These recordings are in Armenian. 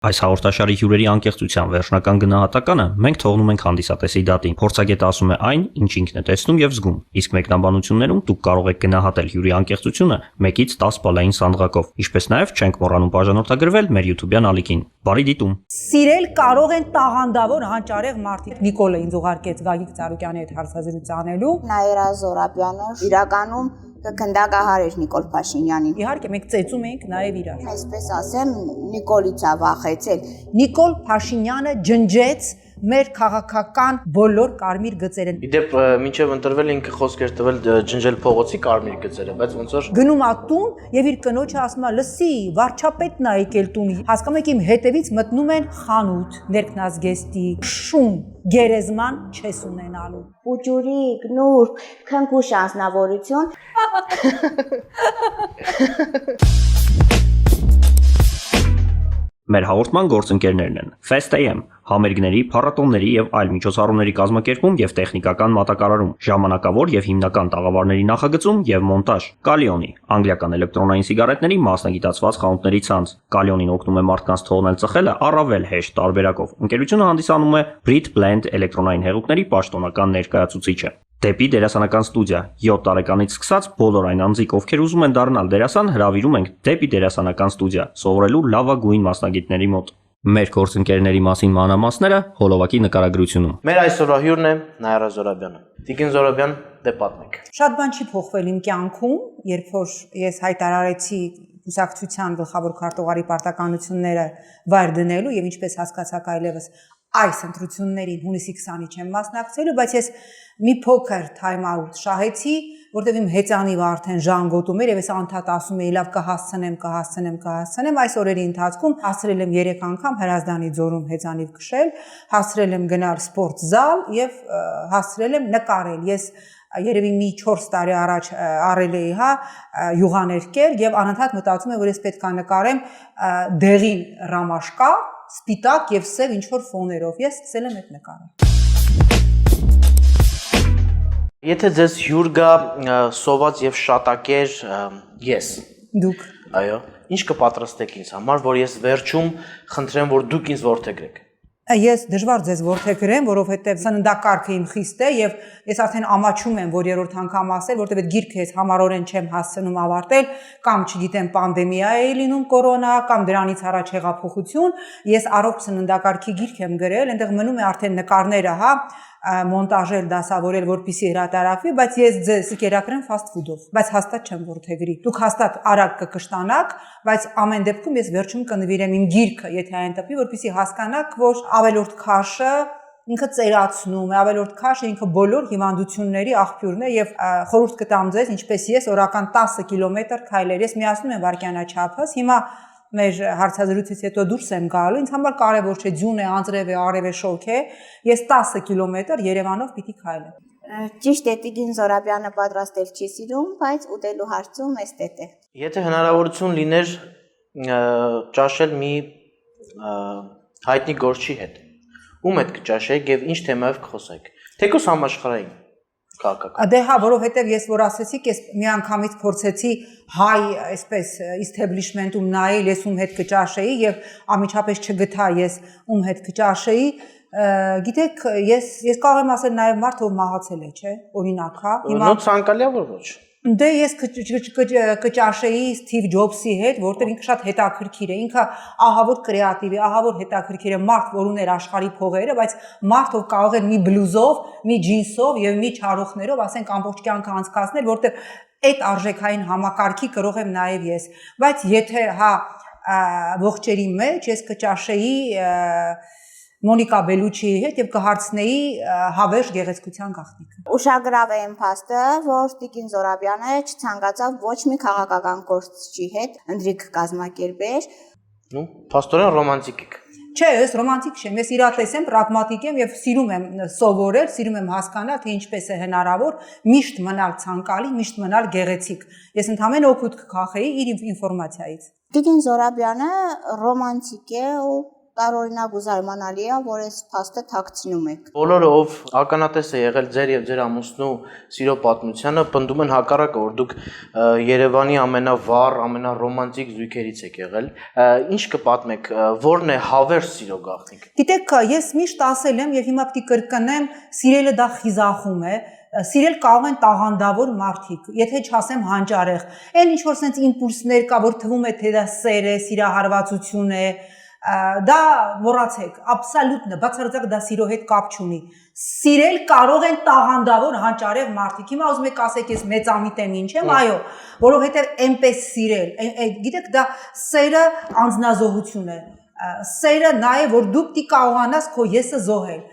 Այս հաղորդաշարի հյուրերի անկեղծության վերջնական գնահատականը մենք թողնում ենք հանդիսատեսի դատին։ Փորձագետը ասում է այն, ինչ ինքն է տեսնում եւ զգում, իսկ մեկնաբանություններում դուք կարող եք գնահատել հյուրի անկեղծությունը 1-ից 10 բալային սանդղակով, ինչպես նաեւ չենք մոռանում բաժանորդագրվել մեր YouTube-յան ալիքին։ Բարի դիտում։ Սիրել կարող են տաղանդավոր հանճարեղ մարդիկ։ Նիկոլը ինձ ուղարկեց Գագիկ Ծառուկյանի հետ հարցազրույց անելու։ Նաիրա Զորաբյանը իրականում քնդակահար էր Նիկոլ Փաշինյանին։ Իհարկե մենք ծեծում ենք նաև իրար։ Այսպես ասեմ, Նիկոլից է վախեցել։ Նիկոլ Փաշինյանը ջնջեց մեր քաղաքական բոլոր կարմիր գծերը։ Իդեպ մինչև ընտրվել ինքը խոսք էր տվել ջնջել փողոցի կարմիր գծերը, բայց ոնց որ գնում ա տուն եւ իր կնոջը ասում է՝ «Լսի, վարչապետն ա եկել տուն»։ Հասկանում եք, իմ հետևից մտնում են խանութ, ներքնազգեստի, շուն, գերեզման չես ունենալու։ Պուջուրիկ, նուրբ, քնքուշ անձնավորություն։ Մեր հաղորդման գործընկերներն են Fest AM, համերգների, փառատոների եւ այլ միջոցառումների կազմակերպում եւ տեխնիկական մատակարարում, ժամանակավոր եւ հիմնական տաղավարների նախագծում եւ մոնտաժ, Կալիոնի, անգլիական էլեկտրոնային սիգարետների մասնագիտացված խանութների ցանց։ Կալիոնին օգնում է մարդկանց թողնել ծխելը առավել հեշտ տարբերակով։ Ընկերությունը հանդիսանում է Brit Blend էլեկտրոնային հեղուկների պաշտոնական ներկայացուցիչը։ Դեպի դերասանական ստուդիա 7 տարեկանից սկսած բոլոր այն անձիկ, ովքեր ուզում են դառնալ դերասան, հրավիրում ենք դեպի դերասանական ստուդիա, սովորելու լավագույն մասնագետների մոտ։ Մեր գործընկերների մասին մանրամասները հոլովակի նկարագրությունում։ մեր այսօրվա հյուրն է Նաիրա Զորաբյանը։ Տիկին Զորաբյան, դե պատմեք։ Շատ բան չի փոխվել իմ կյանքում, երբ որ ես հայտարարեցի կուսակցության գլխավոր քարտուղարի պարտականությունները վայր դնելու եւ ինչպես հասկացաք այլևս այս ընտրություններին հունիսի 20-ի չեմ մասնակցելու, բայց ես մի փոքր time out շահեցի, որտեղ իմ հեծանիվը արդեն ժանգոտում էր եւ ես անդադ ասում էի լավ կհասցնեմ, այս օրերի ընթացքում հասցրել եմ 3 անգամ Հրազդանի ձորում հեծանիվ քշել, հասցրել եմ գնալ սպորտ զալ եւ հասցրել եմ նկարել։ Ես երևի մի 4 տարի առաջ առել էի, յուղաներկեր եւ անընդհատ մտածում եմ, որ ես պետք է նկարեմ դեղին ռամաշկա, սպիտակ եւ սև ինչ-որ ֆոներով։ Ես սկսել եմ այդ նկարել։ Եթե ձեզ հյուր գա սոված եւ շատակեր ես։ Դուք։ Այո։ Ինչ կպատրաստեք ինձ համար, որ ես վերջում խնդրեմ, որ դուք ինձ որդեգրեք։ Ես դժվար ձեզ որդեգրեմ, որովհետև սննդակարգը իմ խիստ է եւ ես արդեն ամաչում եմ, որ երրորդ անգամ ասել, որովհետև այդ գիրքը ես համառորեն չեմ հասցնում ավարտել, կամ չգիտեմ պանդեմիա է լինում կորոնա, կամ դրանից առաջ հեղափոխություն, ես առողջ սննդակարգի գիրք եմ գրել, այնտեղ մնում է արդեն նկարները, մոնտաժել, դասավորել, որպեսզի հրատարակվի, բայց ես ձեզ կերակրեմ fast food-ով, բայց հաստատ չեմ որդեգրի։ Դուք հաստատ արագ կկշտանաք, բայց ամեն դեպքում ես վերջում կնվիրեմ իմ գիրքը, եթե այն տպի, որպեսզի հասկանաք, որ ավելորդ քաշը ինքը ծերացնում է, ավելորդ քաշը ինքը բոլոր հիվանդությունների աղբյուրն է եւ խորհուրդ կտամ ձեզ, ինչպես ես օրական 10 կիլոմետր քայլել, ես միացնում եմ վարքյանաչափս, հիմա մեր հարցազրույցից հետո դուրս եմ գալու, ինձ համար կարևոր չէ ձյուն է, անձրև է, արև է, շոգ է, ես 10 կիլոմետր Երևանով պիտի քայլեմ։ Ճիշտ է, Տիկին Զորաբյանը պատրաստել չի սիրում, բայց ուտելու հարցում էստետ է։ Եթե հնարավորություն լիներ ճաշել մի հայտնի գործչի հետ, ում հետ կճաշեք եւ ինչ թեմայով կխոսեք։ Թեկուզ համաշխարհային քաղաքական։ Դե հա, որովհետև ես որ ասեցիք, ես միանգամից փորձեցի հայ այսպես establishment-ում նայել, ես ում հետ կճաշեի եւ ամիջապես չգտա ես ում հետ կճաշեի։ Գիտեք, ես կարող եմ ասել նաեւ մարդ ով մահացել է, չէ՞, օրինակ, հա։ Հիմա ցանկալի է որ ոչ։ Դե ես կճաշեի Սթիվ Ջոբսի հետ, որտեղ ինքը շատ հետաքրքիր է, ինքը ահավոր կրեատիվ է, ահավոր հետաքրքիր է, մարդ, որ ուներ աշխարհի փողերը, բայց մարդ ով կարող էր մի բլյուզով, մի ջինսով եւ մի չարոխներով, ասենք ամբողջ կյանքը անցկացնել, որտեղ այդ արժեքային համակարգի կրող եմ նաեւ ես, բայց եթե հա ողջերի մեջ ես կճաշեի Մոնիկա Բելուչիի հետ եւ կհարցնեի հավերժ գեղեցկության գաղտնիքը։ Ուշագրավ է իմ փաստը, որ Տիկին Զորաբյանը չցանկացավ ոչ մի քաղաքական գործչի հետ ընտրիկ կազմակերպեր։ Ну, փաստորեն ռոմանտիկ եք։ Չէ, ես ռոմանտիկ չեմ, ես իրատես եմ, պրագմատիկ եմ եւ սիրում եմ սովորել, սիրում եմ հասկանալ, թե ինչպես է հնարավոր միշտ մնալ ցանկալի, միշտ մնալ գեղեցիկ։ Ես ընդհանրեն օգուտ կքախեի իր ինֆորմացիայից։ Տիկին Զորաբյանը ռոմանտիկ է ու տարօրինակ ու զարմանալի է, որ այս փաստը թաքցնում եք։ Բոլորը ով ականատես է եղել ձեր եւ ձեր ամուսնու սիրո պատմությանը, պնդում են հակառակը, որ դուք Երևանի ամենավառ, ամենառոմանտիկ զույգերից եք եղել։ Ինչ կպատմեք, ո՞րն է հավերժ սիրո գաղտնիքը։ Գիտեք, ես միշտ ասել եմ եւ հիմա պիտի կրկնեմ, սիրելը դա խիզախում է։ Սիրել կարող են տաղանդավոր մարդիկ, եթե չասեմ հանճարեղ։ Այն ինչ որ sense իմպուլսներ կա, որ թվում է թե դա սեր է, սիրահարվածություն է, դա մոռացեք, աբսոլյուտն է, բացարձակ դա սիրո հետ կապ չունի։ Սիրել կարող են տաղանդավոր հանճարեղ մարդիկ։ Հիմա ուզում եք ասեք, ես մեծամիտ եմ, ինչ եմ, այո, որովհետև այնպես սիրել, գիտեք, դա սերը անձնազոհություն է։ Սերը նա է, որ դու պիտի կարողանաս քո եսը զոհել։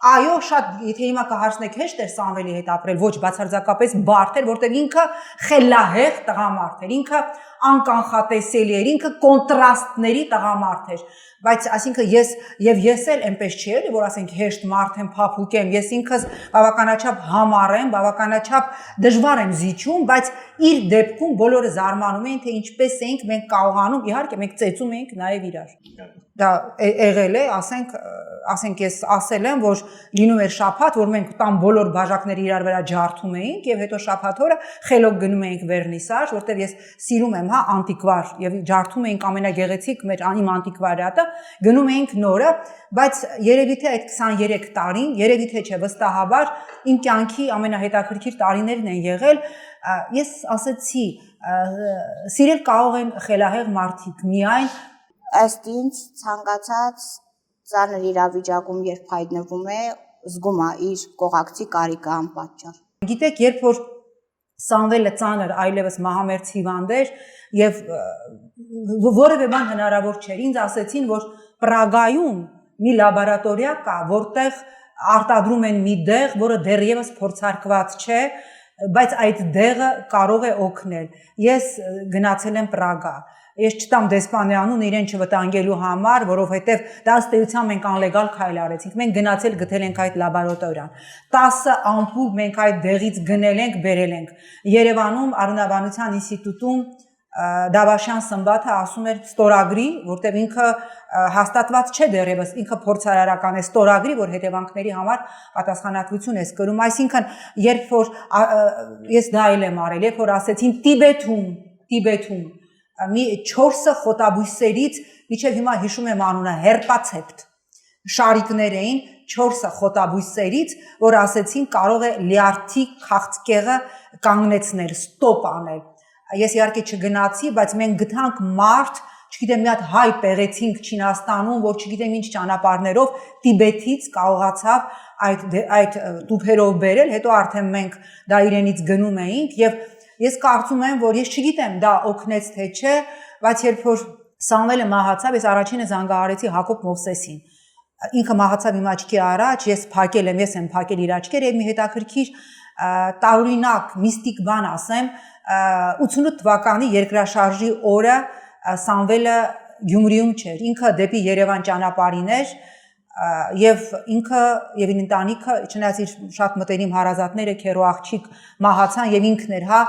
Այո, շատ, եթե հիմա կհարցնեք հեշտ էր Սամվելի հետ ապրել, ոչ բացարձակապես բարդ էր, որտեղ ինքը խելահեղ տղամարդ էր, ինքը անկանխատեսելի էր, ինքը կոնտրաստների տղամարդ էր, բայց այսինքն ես էլ այնպես չի էլի, որ ասենք հեշտ մարդ եմ, փափուկ եմ, ես ինքս բավականաչափ համառ եմ, բավականաչափ դժվար եմ զիջում, բայց իր դեպքում բոլորը զարմանում էին, թե ինչպես էինք մենք կարողանում, իհարկե մենք ծեծում էինք նաև իրար։ Դա եղել է, ասենք ես ասել եմ, որ լինում էր շաբաթ, որ մենք տան բոլոր բաժակները իրար վրա ջարդում էինք եւ հետո շաբաթ օրը խելոք գնում էինք վերնիսաժ, որտեղ ես սիրում եմ, հա, անտիկվար եւ ջարդում էինք ամենագեղեցիկ մեր իմ անտիկվարիատը, գնում էինք նորը, բայց երևի թե այդ 23 տարին, երևի թե չէ, վստահաբար իմ կյանքի ամենահետաքրքիր տարիներն են եղել, ես ասեցի, սիրել կարող են խելահեղ մարդիկ, միայն Ըստ ինձ ցանկացած ծանր իրավիճակում երբ հայտնվում է, զգում է իր կողակցի կարիքը անպատճառ։ Գիտեք, երբ որ Սամվելը ծանր այլևս մահամերձ հիվանդ էր եւ որևէ բան հնարավոր չէր, ինձ ասեցին, որ Պրագայում մի լաբորատորիա կա, որտեղ արտադրում են մի դեղ, որը դեռևս փորձարկված չէ, բայց այդ դեղը կարող է օգնել։ Ես գնացել եմ Պրագա։ Ես չտամ դեսպանյանուն իրեն չվտանգելու համար, որովհետև դա ըստ էության մենք անլեգալ քայլ արեցինք։ Մենք գնացել գտել ենք այդ լաբորատորիան։ 10 ամպուլ մենք այդ դեղից գնել ենք, բերել ենք։ Երևանում Արունավանության ինստիտուտում Դավաշյան Սմբաթը ասում էր ստորագրի, որտեղ ինքը հաստատված չէ դեռևս, ինքը փորձարարական է, ստորագրի, որ հետևանքների համար պատասխանատվություն է կրում։ Այսինքն, երբ որ ես դա եմ արել, երբ որ ասեցին Տիբեթում մի 4 խոտաբույսերից, միջև հիմա հիշում եմ անունը, հերպացեպտ շարիկներ էին 4 խոտաբույսերից, որ ասեցին կարող է լյարդի քաղցկեղը կանգնեցնել, ստոպ անել։ Ես իհարկե չգնացի, բայց մենք գտանք մարդ, չգիտեմ, մի հատ հայ պեղեցինք Չինաստանում, որ չգիտեմ ինչ ճանապարհներով Տիբեթից կարողացավ այդ տուփերով բերել, հետո արդեն մենք դա իրենից գնում էինք եւ ես կարծում եմ, որ ես չգիտեմ դա օգնեց թե չէ, բայց երբ որ Սամվելը մահացավ, ես առաջինը զանգահարեցի Հակոբ Մովսեսին։ Ինքը մահացավ իմ աչքի առաջ, ես եմ փակել իր աչքերը եւ մի հետաքրքիր տարօրինակ միստիկ բան ասեմ, 88 թվականի երկրաշարժի օրը Սամվելը Գյումրիում չէր, ինքը դեպի Երևան ճանապարհին էր եւ ինքը եւ իր ընտանիքը, չնայած իր շատ մտերիմ հարազատները քերո աղջիկ մահացան եւ ինքն էր, հա,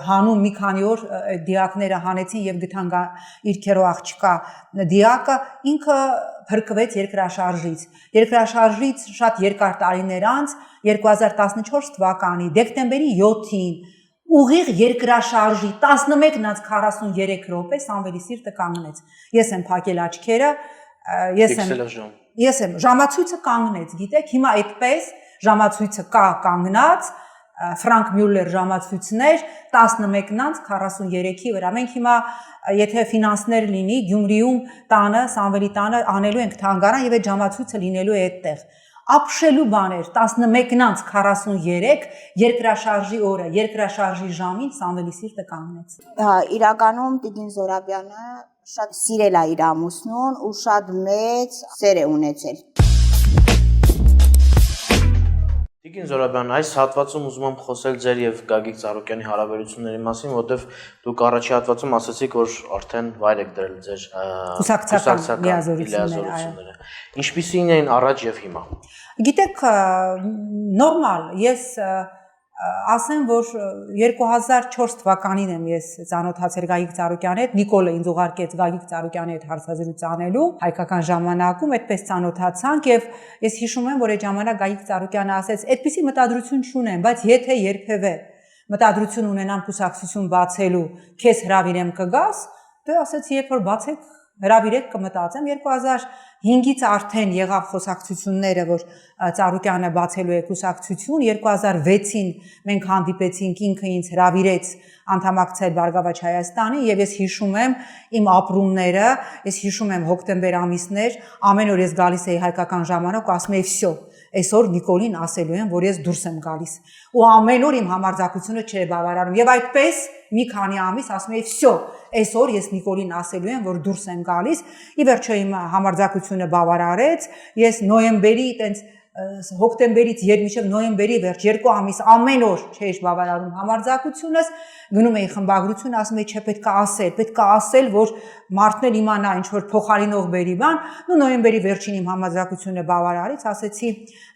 հանում մի քանի օր դիակները հանեցին եւ գտան իր քերո աղջկա դիակը, ինքը փրկվեց երկրաշարժից շատ երկար տարիներ անց 2014 թվականի դեկտեմբերի 7-ին ուղիղ երկրաշարժի 11:43 րոպե Սամվելի սիրտը կանգնեց։ Ես եմ փակել աչքերը, ես եմ ժամացույցը կանգնեց, գիտեք, հիմա այդպես ժամացույցը կա կանգնած, Ֆրանկ Մյուլլեր ժամացույցներ 11:43-ի վրա։ Մենք հիմա եթե ֆինանսներ լինի Գյումրիում տանը, Սամվելի տանը անելու ենք թանգարան եւ այդ ժամացույցը լինելու է այդտեղ։ Ապշելու բաներ 11:43 երկրաշարժի օրը, երկրաշարժի ժամին Սամվելի սիրտը կանգնեց։ Իրականում Տիգին Զորաբյանը շատ սիրել է իր ամուսնուն ու շատ մեծ սեր է ունեցել։ Տիգին Զորաբյան, այս հատվածում ուզում եմ խոսել ձեր եւ Գագիկ Ծառուկյանի հարաբերությունների մասին, որովհետեւ դուք առաջի հատվածում ասացիք, որ արդեն վայր եք դրել ձեր կուսակցական լիազորությունները։ Ինչպիսին էին առաջ եւ հիմա։ Գիտեք, նորմալ, ես ասեմ, որ 2004 թվականին եմ ես ծանոթացել Գագիկ Ծառուկյանի հետ, Նիկոլը ինձ ուղարկեց Գագիկ Ծառուկյանի հետ հարցազրույց անելու հայկական ժամանակում, այդպես ծանոթացանք եւ ես հիշում եմ, որ այդ ժամանակ Գագիկ Ծառուկյանը ասեց, այդպիսի մտադրություն չունեմ, բայց եթե երբևէ մտադրություն ունենամ կուսակցություն բացելու, քեզ հրավիրեմ կգաս, դե ասեցի, երբ որ բացեք հրավիրեք կմտածեմ 2005-ից արդեն եղավ խոսակցությունները, որ Ծառուկյանը բացելու է կուսակցություն, 2006-ին մենք հանդիպեցինք, ինքը ինձ հրավիրեց անդամակցել Բարգավաճ Հայաստանի եւ ես հիշում եմ իմ ապրումները, ես հիշում եմ հոկտեմբեր ամիսներ, ամեն օր ես գալիս էի հայկական ժամանակ, ասում էի վсё, այսօր Նիկոլին ասելու եմ, որ ես դուրս եմ գալիս։ Ու ամեն օր իմ համարձակությունը չէր բավարարում եւ այդպես մի քանի ամիս ասում էի վсё, այսօր ես Նիկոլին ասելու եմ, որ դուրս եմ գալիս։ Ի վերջո իմ համարձակությունը բավարարեց։ Ես նոյեմբերի տենց հոկտեմբերից մինչև նոյեմբերի վերջ 2 ամիս ամեն օր չէի բավարարում համարձակությունս, գնում էի խմբագրություն, ասում էի, չէ, պետք է ասել, որ մարդն էլ իմանա ինչ որ փոխարինող բերի բան, ու նոյեմբերի վերջին իմ համարձակությունը բավարարից, ասեցի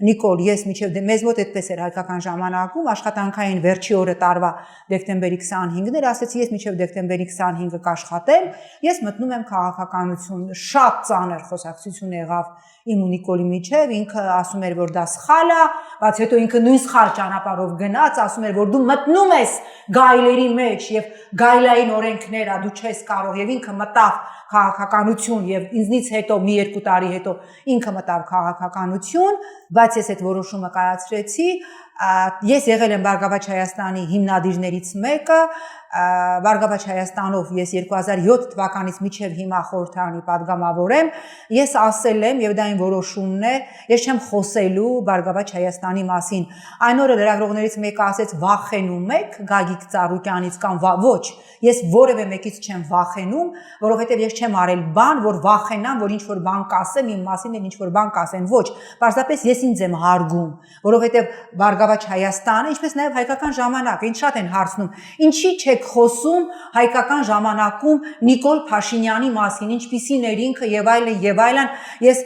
Նիկոլ, ես մինչև մեզ մոտ այդպես էր հայկական ժամանակում, աշխատանքային վերջի օրը տարվա դեկտեմբերի 25-ն էր, ասեցի ես մինչև դեկտեմբերի 25-ը կաշխատեմ, ես մտնում եմ քաղաքականություն, շատ ծանր խոսակցություն եղավ իմ ու Նիկոլի միջև, ինքը ասում էր, որ դա սխալ է, բայց հետո ինքը նույն սխալ ճանապարհով գնաց, ասում էր, որ դու մտնում ես գայլերի մեջ եւ գայլային օրենքներ ա, դու չես կարող եւ ինքը մտավ քաղաքականություն եւ ինձնից հետո մի 2 տարի հետո ինքը մտավ քաղաքականություն, բայց ես այդ որոշումը կայացրեցի, ես եղել եմ Բարգավաճ Հայաստանի հիմնադիրներից մեկը, Բարգավաճ Հայաստանով ես 2007 թվականից մինչև հիմա խորհրդարանի падգամավոր եմ, ես ասել եմ եւ դա իմ որոշումն է, ես չեմ խոսելու Բարգավաճ Հայաստանի մասին։ Այն օրը լրագրողներից մեկը ասեց վախենում եք Գագիկ Ծառուկյանից կամ ոչ, ես որևէ մեկից չեմ վախենում, որովհետեւ ես չեմ արել բան, որ վախենամ, որ ինչ որ բան կասեմ իմ մասին էլ ինչ որ բան կասեն, ոչ, պարզապես ես ինձ եմ հարգում, որովհետեւ Բարգավաճ Հայաստանը, ինչպես նաեւ հայկական ժամանակը, ինձ շատ են հարցնում, ինչի՞ չեք խոսում հայկական ժամանակում Նիկոլ Փաշինյանի մասին, ինչպիսին էր ինքը եւ այլն, ես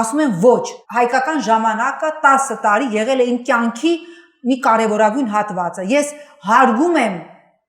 ասում եմ ոչ, հայկական ժամանակը 10 տարի եղել է իմ կյանքի մի կարևորագույն հատվածը, ես հարգում եմ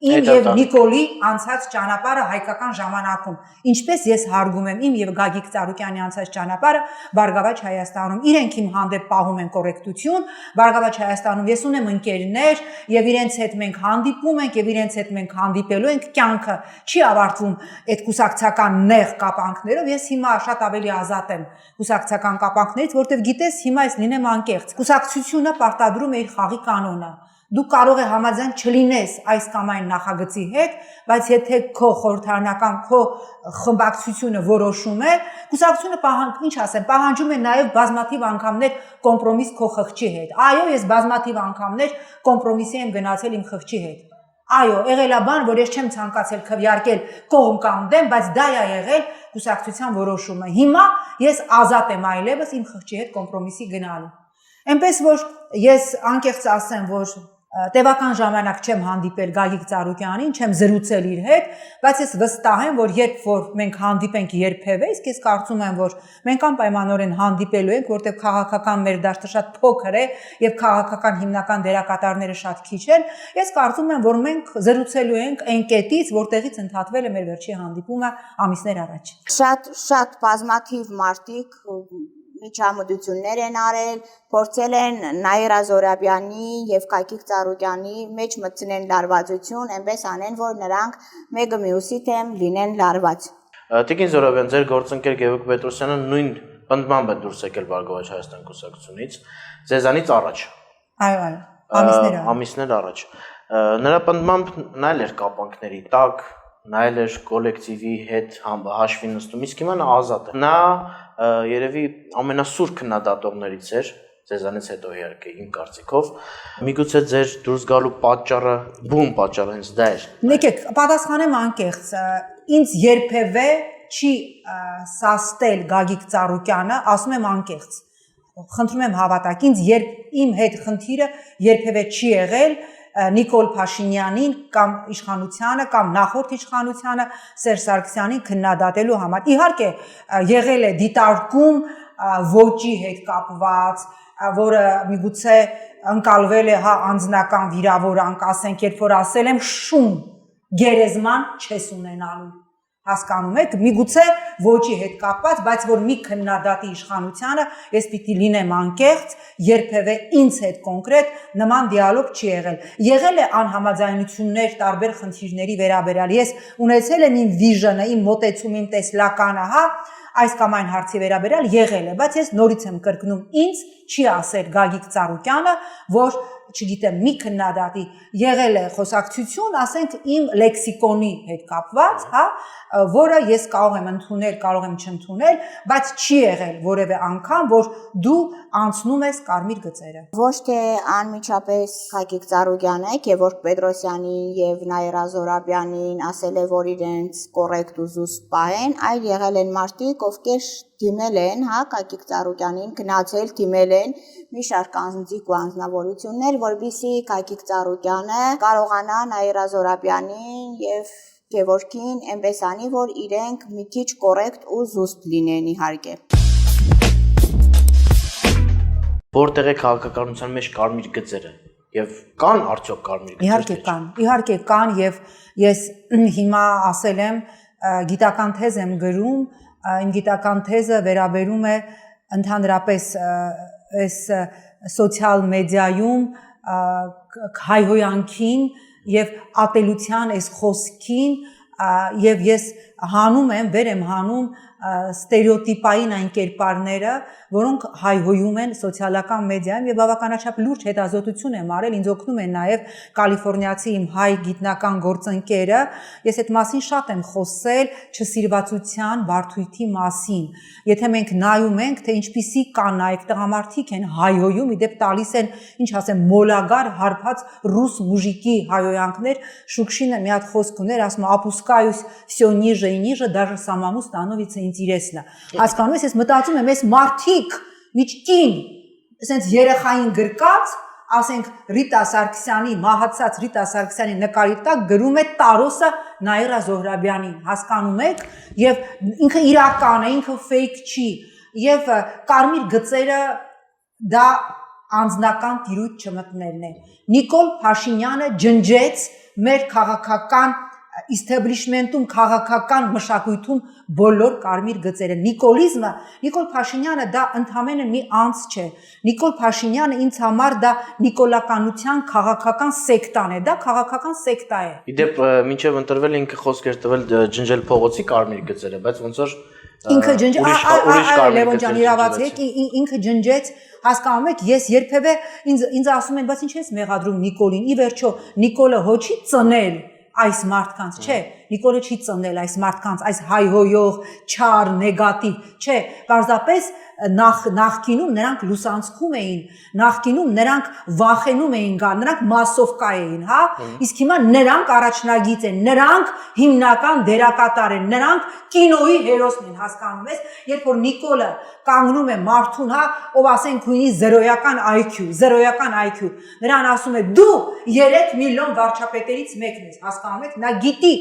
իմ եւ Նիկոլի անցած ճանապարհը հայկական ժամանակում, ինչպես ես հարգում եմ իմ եւ Գագիկ Ծառուկյանի անցած ճանապարհը Բարգավաճ Հայաստանում, իրենք իմ հանդեպ պահում են կոռեկտություն, Բարգավաճ Հայաստանում ես ունեմ ընկերներ եւ իրենց հետ մենք հանդիպում ենք եւ իրենց հետ մենք հանդիպելու ենք, կյանքը չի ավարտվում այդ կուսակցական նեղ կապանքներով, ես հիմա շատ ավելի ազատ եմ կուսակցական կապանքներից, որտեվ գիտես հիմա ես լինեմ անկեղծ, կուսակցությունը պարտադրում է իր խաղի կանոնը, դու կարող է համաձայն չլինես այս կամ այն նախագծի հետ, բայց եթե քո խորհրդարանական քո խմբակցությունը որոշում է, կուսակցությունը պահանջում է նաև բազմաթիվ անգամներ կոմպրոմիս քո խղճի հետ։ Այո, ես բազմաթիվ անգամներ կոմպրոմիսի եմ գնացել իմ խղճի հետ։ Այո, եղել է բան, որ ես չեմ ցանկացել քվեարկել կողմ կամ դեմ, բայց դա է եղել կուսակցության որոշումը։ Հիմա ես ազատ եմ այլևս իմ խղճի հետ կոմպրոմիսի գնալու։ Այնպես որ ես անկեղծ ասեմ, որ տևական ժամանակ չեմ հանդիպել Գագիկ Ծառուկյանին, չեմ զրուցել իր հետ, բայց ես վստահ եմ, որ երբ որ մենք հանդիպենք երբևէ, իսկ ես կարծում եմ, որ մենք անպայմանորեն հանդիպելու ենք, որտեղ քաղաքական մեր դաշտը շատ փոքր է եւ քաղաքական հիմնական դերակատարները շատ քիչ են, ես կարծում եմ, որ մենք զրուցելու ենք այն կետից, որտեղից ընդհատվել է մեր վերջի հանդիպումը ամիսներ առաջ։ Շատ բազմաթիվ մարդիկ միջամտություններ են արել, փորձել են Նաիրա Զորաբյանի եւ Գագիկ Ծառուկյանի մեջ մտցնեն լարվածություն, այնպես անեն, որ նրանք մեկը մյուսի դեմ լինեն լարված։ Տիկին Զորաբյան, ձեր գործընկեր Գևորգ Պետրոսյանը նույն պնդմամբ է դուրս եկել Բարգավաճ Հայաստան կուսակցությունից, ձեզանից առաջ։ Այո, ամիսներ առաջ։ Նրա պնդմամբ նայել էր կապանքների տակ, նայել էր կոլեկտիվի հետ հաշվի նստում, իսկ հիմա նա ազատ է։ Նա երևի ամենասուր քննադատողներից էր, ձեզանից հետո իհարկե իմ կարծիքով, միգուցե ձեր դուրս գալու պատճառը, բուն պատճառը հենց դա էր։ Եկեք, պատասխանեմ անկեղծ, ինձ երբևէ չի սաստել Գագիկ Ծառուկյանը, ասում եմ անկեղծ, խնդրում եմ հավատաք, ինձ իմ հետ խնդիրը երբևէ չի եղել Նիկոլ Փաշինյանին կամ իշխանությանը կամ նախորդ իշխանությանը Սերժ Սարգսյանին քննադատելու համար։ Իհարկե եղել է դիտարկում ոճի հետ կապված, որը միգուցե ընկալվել է հա անձնական վիրավորանք, ասենք, երբ որ ասել եմ շուն գերեզման չես ունենալու։ Հասկանում եք, միգուցե ոչի հետ կապված, բայց որ մի քննադատի իշխանությանը ես պիտի լինեմ անկեղծ, երբևէ ինձ հետ կոնկրետ նման դիալոգ չի եղել։ Եղել է անհամաձայնություններ տարբեր խնդիրների վերաբերյալ։ Ես ունեցել եմ իմ վիժնը, իմ մոտեցումը, իմ տեսլականը, հա, այս կամ այն հարցի վերաբերյալ եղել է, բայց ես նորից եմ կրկնում, ինձ չի ասել Գագիկ Ծառուկյանը, որ չգիտեմ, մի քննադատի եղել է խոսակցություն, ասենք իմ լեքսիկոնի հետ կապված, հա, որը ես կարող եմ ընդունել, կարող եմ չընդունել, բայց չի եղել որևէ անգամ, որ դու անցնում ես կարմիր գծերը։ Ոչ թե անմիջապես Գագիկ Ծառուկյանը, Գևորգ Պետրոսյանին եւ Նաիրա Զոհրաբյանին ասել է, որ իրենց կոռեկտ ու զուսպ պահեն, այլ եղել են մարդիկ, ովքեր դիմել են, հա, Գագիկ Ծառուկյանին, գնացել, դիմել են մի շարք անձնիկ ու անձնավորություններ, որպեսզի Գագիկ Ծառուկյանը կարողանա Նաիրա Զոհրաբյանին եւ Գևորգին այնպես անի, որ իրենք մի քիչ կոռեկտ ու զուսպ լինեն իհարկե։ Որտեղ է քաղաքականության մեջ կարմիր գծերը եւ կան արդյոք կարմիր գծեր։ Իհարկե կան եւ ես հիմա ասել եմ գիտական թեզ եմ գրում, իմ գիտական թեզը վերաբերում է ընդհանրապես այս սոցիալ մեդիայում հայհոյանքին եւ ատելության այս խոսքին եւ ես հանում եմ, վեր եմ հանում ստերեոտիպային այն կերպարները, որոնք հայհոյում են սոցիալական մեդիայում եւ բավականաչափ լուրջ հետազոտություն եմ արել, ինձ օգնում են նաեւ կալիֆոռնիացի իմ հայ գիտնական գործընկերը, ես այդ մասին շատ եմ խոսել չսիրվածության բարդույթի մասին։ Եթե մենք նայում ենք, թե ինչպիսի կան նաեւ տղամարդիկ են հայհոյում, իդեպ տալիս են, ինչ ասեմ, մոլագար հարբած ռուս մուժիկի հայհոյանքներ, Շուկշինը մի հատ խոսք ուներ, ասում опускаюсь всё ниже и ниже, даже самому становится интересно։ Հասկանում ես, ես մտածում եմ, այս մարդիկ միջքին, ասենց երեխային գրկած, ասենք Ռիտա Սարգսյանի, մահացած Ռիտա Սարգսյանի նկարի տակ գրում է Տարոսը Նաիրա Զոհրաբյանին, հասկանում եք, եւ ինքը իրական է, ինքը fake չի, եւ կարմիր գծերը դա անձնական տիրույթ չմտնելն է։ Նիկոլ Փաշինյանը ջնջեց մեր քաղաքական establishment-ում քաղաքական մշակույթում բոլոր կարմիր գծերը։ Նիկոլիզմը, Նիկոլ Փաշինյանը դա ընդհանրապես մի անձ չէ։ Նիկոլ Փաշինյանը ինձ համար դա նիկոլականության քաղաքական սեկտան է, դա քաղաքական սեկտա է։ Իդեպ մինչև ընտրվել ինքը խոսք էր տվել ջնջել փողոցի կարմիր գծերը, բայց ոնց որ ինքը Լևոն ջան, իրավացեք, ինքը ջնջեց, հասկանում եք, ես երբևէ ինձ ասում են, բայց ինչ ես մեղադրում Նիկոլին։ Ի վերջո Նիկոլը հոչի ծնել այս մարդկանց, չէ, Նիկոլը չի ծնել այս մարդկանց, այս հայհոյող, չար, նեգատիվ, չէ, պարզապես նախկինում նրանք լուսանցքում էին, նախկինում նրանք վախենում էին գալ, նրանք մասովկա էին, հա, իսկ հիմա նրանք առաջնագիծ են, նրանք հիմնական դերակատար են, նրանք կինոյի հերոսն են, հասկանում ես, երբ որ Նիկոլը կանգնում է մարդուն, հա, ով ասենք ունի զերոյական IQ, նրան ասում է դու 3 միլիոն վարչապետերից մեկն ես, հասկանում եք, նա գիտի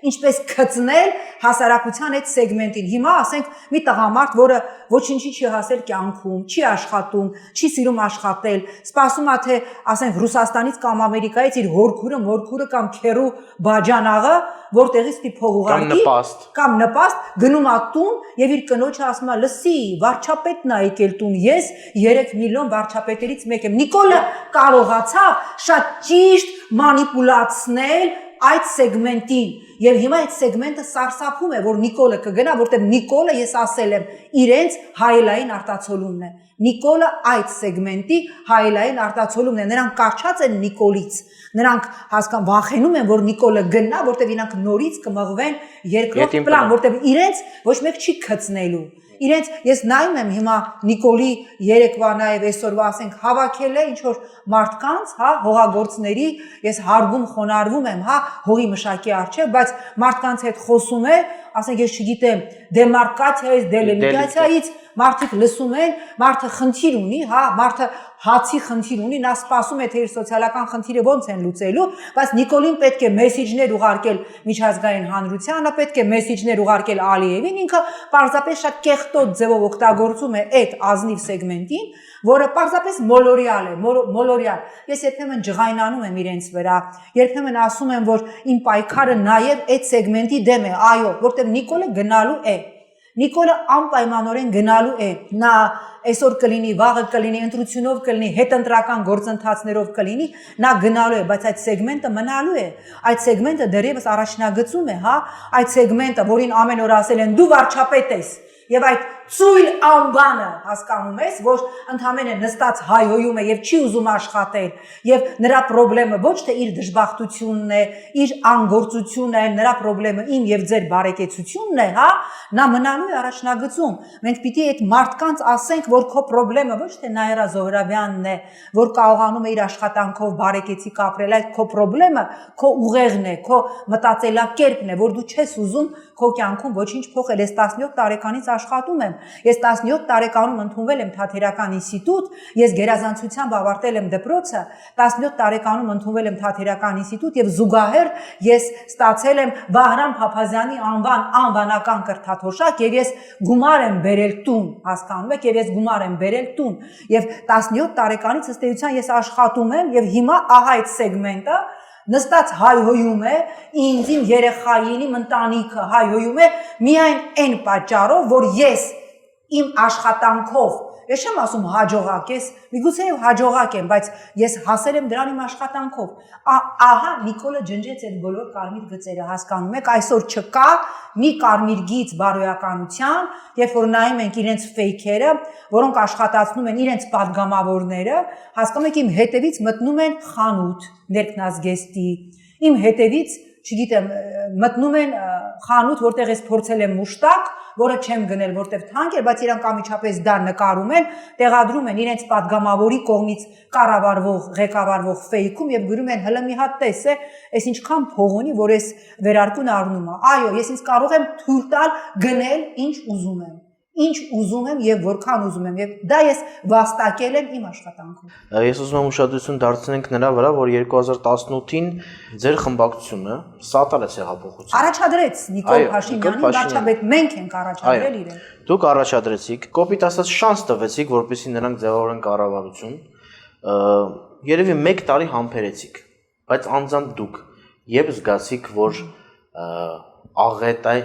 ինչպես գծնել հասարակության այդ սեգմենտին։ Հիմա ասենք մի տղամարդ, որը ոչինչի չի հասել կյանքում, չի աշխատում, չի սիրում աշխատել, սպասում է թե ասենք Ռուսաստանից կամ Ամերիկայից իր հորքուրը կամ քերու բաջանաղը, որտեղից պիտի փող ուղարկի կամ նպաստ գնում է տուն եւ իր կնոջը ասում է լսի, վարչապետն է եկել տուն, ես 3 միլիոն վարչապետերից մեկ եմ։ Նիկոլը կարողացավ շատ ճիշտ մանիպուլացնել այդ սեգմենտին եւ հիմա այդ սեգմենտը սարսափում է, որ Նիկոլը կգնա, որտեղ Նիկոլը, ես ասել եմ, իրենց հայելային արտացոլումն է։ Նիկոլը այդ սեգմենտի հայելային արտացոլումն է։ Նրանք կարճած են Նիկոլից։ Նրանք վախենում են, որ Նիկոլը գնա, որտեղ իրանք նորից կմղվեն երկրորդ պլան, որտեղ իրենց ոչ մեկ չի գծնելու։ Իրենց ես նայում եմ հիմա Նիկոլի երեկվա նաև այսօրվա ասենք հավաքել է ինչ որ մարդկանց, հա, հողագործների, ես հարգում խոնարհվում եմ, հա, հողի մշակի արչև, բայց մարդկանց հետ խոսում է, ասենք ես չգիտեմ, դեմարկացիայից, դելիմիտացիայից մարդիկ լսում են, մարդը խնդիր ունի, հա, մարդը հացի խնդիր ունի, նա սպասում է թե իր սոցիալական խնդիրը ոնց են լուծելու, բայց Նիկոլին պետք է մեսեջներ ուղարկել միջազգային հանրությանը, պետք է մեսեջներ ուղարկել Ալիևին, ինքը պարզապես շատ կեղտոտ ձևով օգտագործում է այդ ազնիվ սեգմենտին, որը պարզապես մոլորյալ է, մոլորյալ։ Ես երբեմն ջղայնանում եմ իրենց վրա, երբեմն ասում եմ, որ իմ պայքարը նաև այդ սեգմենտի դեմ է, այո, որտեղ Նիկոլը գնալու է։ Նիկոլը անպայմանորեն գնալու է, նա այսօր կլինի, վաղը կլինի, ընտրությունով կլինի, հետընտրական գործընթացներով կլինի, նա գնալու է, բայց այդ սեգմենտը մնալու է, այդ սեգմենտը դեռևս առաջնագծում է, հա, այդ սեգմենտը, որին ամեն օր ասել են դու վարչապետ ես, եւ այդ ծույլ անբանը հասկանում ես, որ ընդհանրապես նստած հայհոյում է եւ չի ուզում աշխատել եւ նրա խնդրը ոչ թե իր դժբախտությունն է, իր անգործությունն է, նրա խնդրը իմ եւ ձեր բարեկեցությունն է, հա, նա մնալու է առաջնագծում։ Մենք պիտի այդ մարդկանց ասենք, որ քո խնդրը ոչ թե Նաիրա Զոհրաբյանն է, որ կարողանում է իր աշխատանքով բարեկեցիկ ապրել, այլ քո խնդրը քո ուղեղն է, քո մտածելակերպն է, որ դու չես ուզում քո կյանքում ոչինչ փոխել։ Ես 17 տարեկանից աշխատում եմ։ Ես 17 տարեկանում ընդունվել եմ Թատերական ինստիտուտ, ես գերազանցությամբ ավարտել եմ դպրոցը, 17 տարեկանում ընդունվել եմ Թատերական ինստիտուտ եւ զուգահեռ ես ստացել եմ Վահրամ Փափազյանի անվան անվանական կրթաթոշակ եւ ես գումար եմ բերել տուն, հասկանում եք, եւ ես գումար եմ բերել տուն եւ 17 տարեկանից ըստ էության ես աշխատում եմ եւ հիմա ահա այդ սեգմենտը նստած հայհոյում է, ինձ իմ երեխային, իմ ընտանիքը հայհոյում է միայն այն պատճառով, որ ես իմ աշխատանքով, ես չեմ ասում հաջողակ ես, միգուցե հաջողակ եմ, բայց ես հասել եմ դրան իմ աշխատանքով։ Ահա Նիկոլը ջնջեց այդ բոլոր կարմիր գծերը, հասկանում եք, այսօր չկա մի կարմիր գիծ բարոյականության, երբ որ նայում ենք իրենց ֆեյքերը, որոնք աշխատացնում են իրենց падգամավորները, հասկանում եք, իմ հետևից մտնում են խանութ, ներքնազգեստի, իմ հետևից, չգիտեմ, մտնում են խանութ, որտեղ ես փորձել եմ մուշտակ, որը չեմ գնել, որտեղ թանկ էր, բայց իրանք ամիջապես դա նկարում են, տեղադրում են իրենց падգամավորի կողմից կառավարվող, ղեկավարվող ֆեյքում եւ գրում են հələ մի հատ տես է, այս ինչքան փող ունի, որ ես վերարկուն առնում եմ։ Այո, ես ինձ կարող եմ թույլ տալ գնել ինչ ուզում եմ։ Ինչ ուզում եմ եւ որքան ուզում եմ եւ դա ես վաստակել եմ իմ աշխատանքով։ Ես ուզում եմ ուշադրություն դարձնենք նրա վրա, որ 2018-ին ձեր խմբակցությունը սատարեց հեղափոխություն։ Առաջադրեց Նիկոլ Փաշինյանին, վարչապետ, մենք ենք առաջադրել իրեն։ Դուք առաջադրեցիք, կոպիտ ասած շանս տվեցիք, որպեսզի նրանք ձևավորեն կառավարություն։ Երևի 1 տարի համբերեցիք, բայց անձամբ դուք երբ զգացիք, որ աղետ է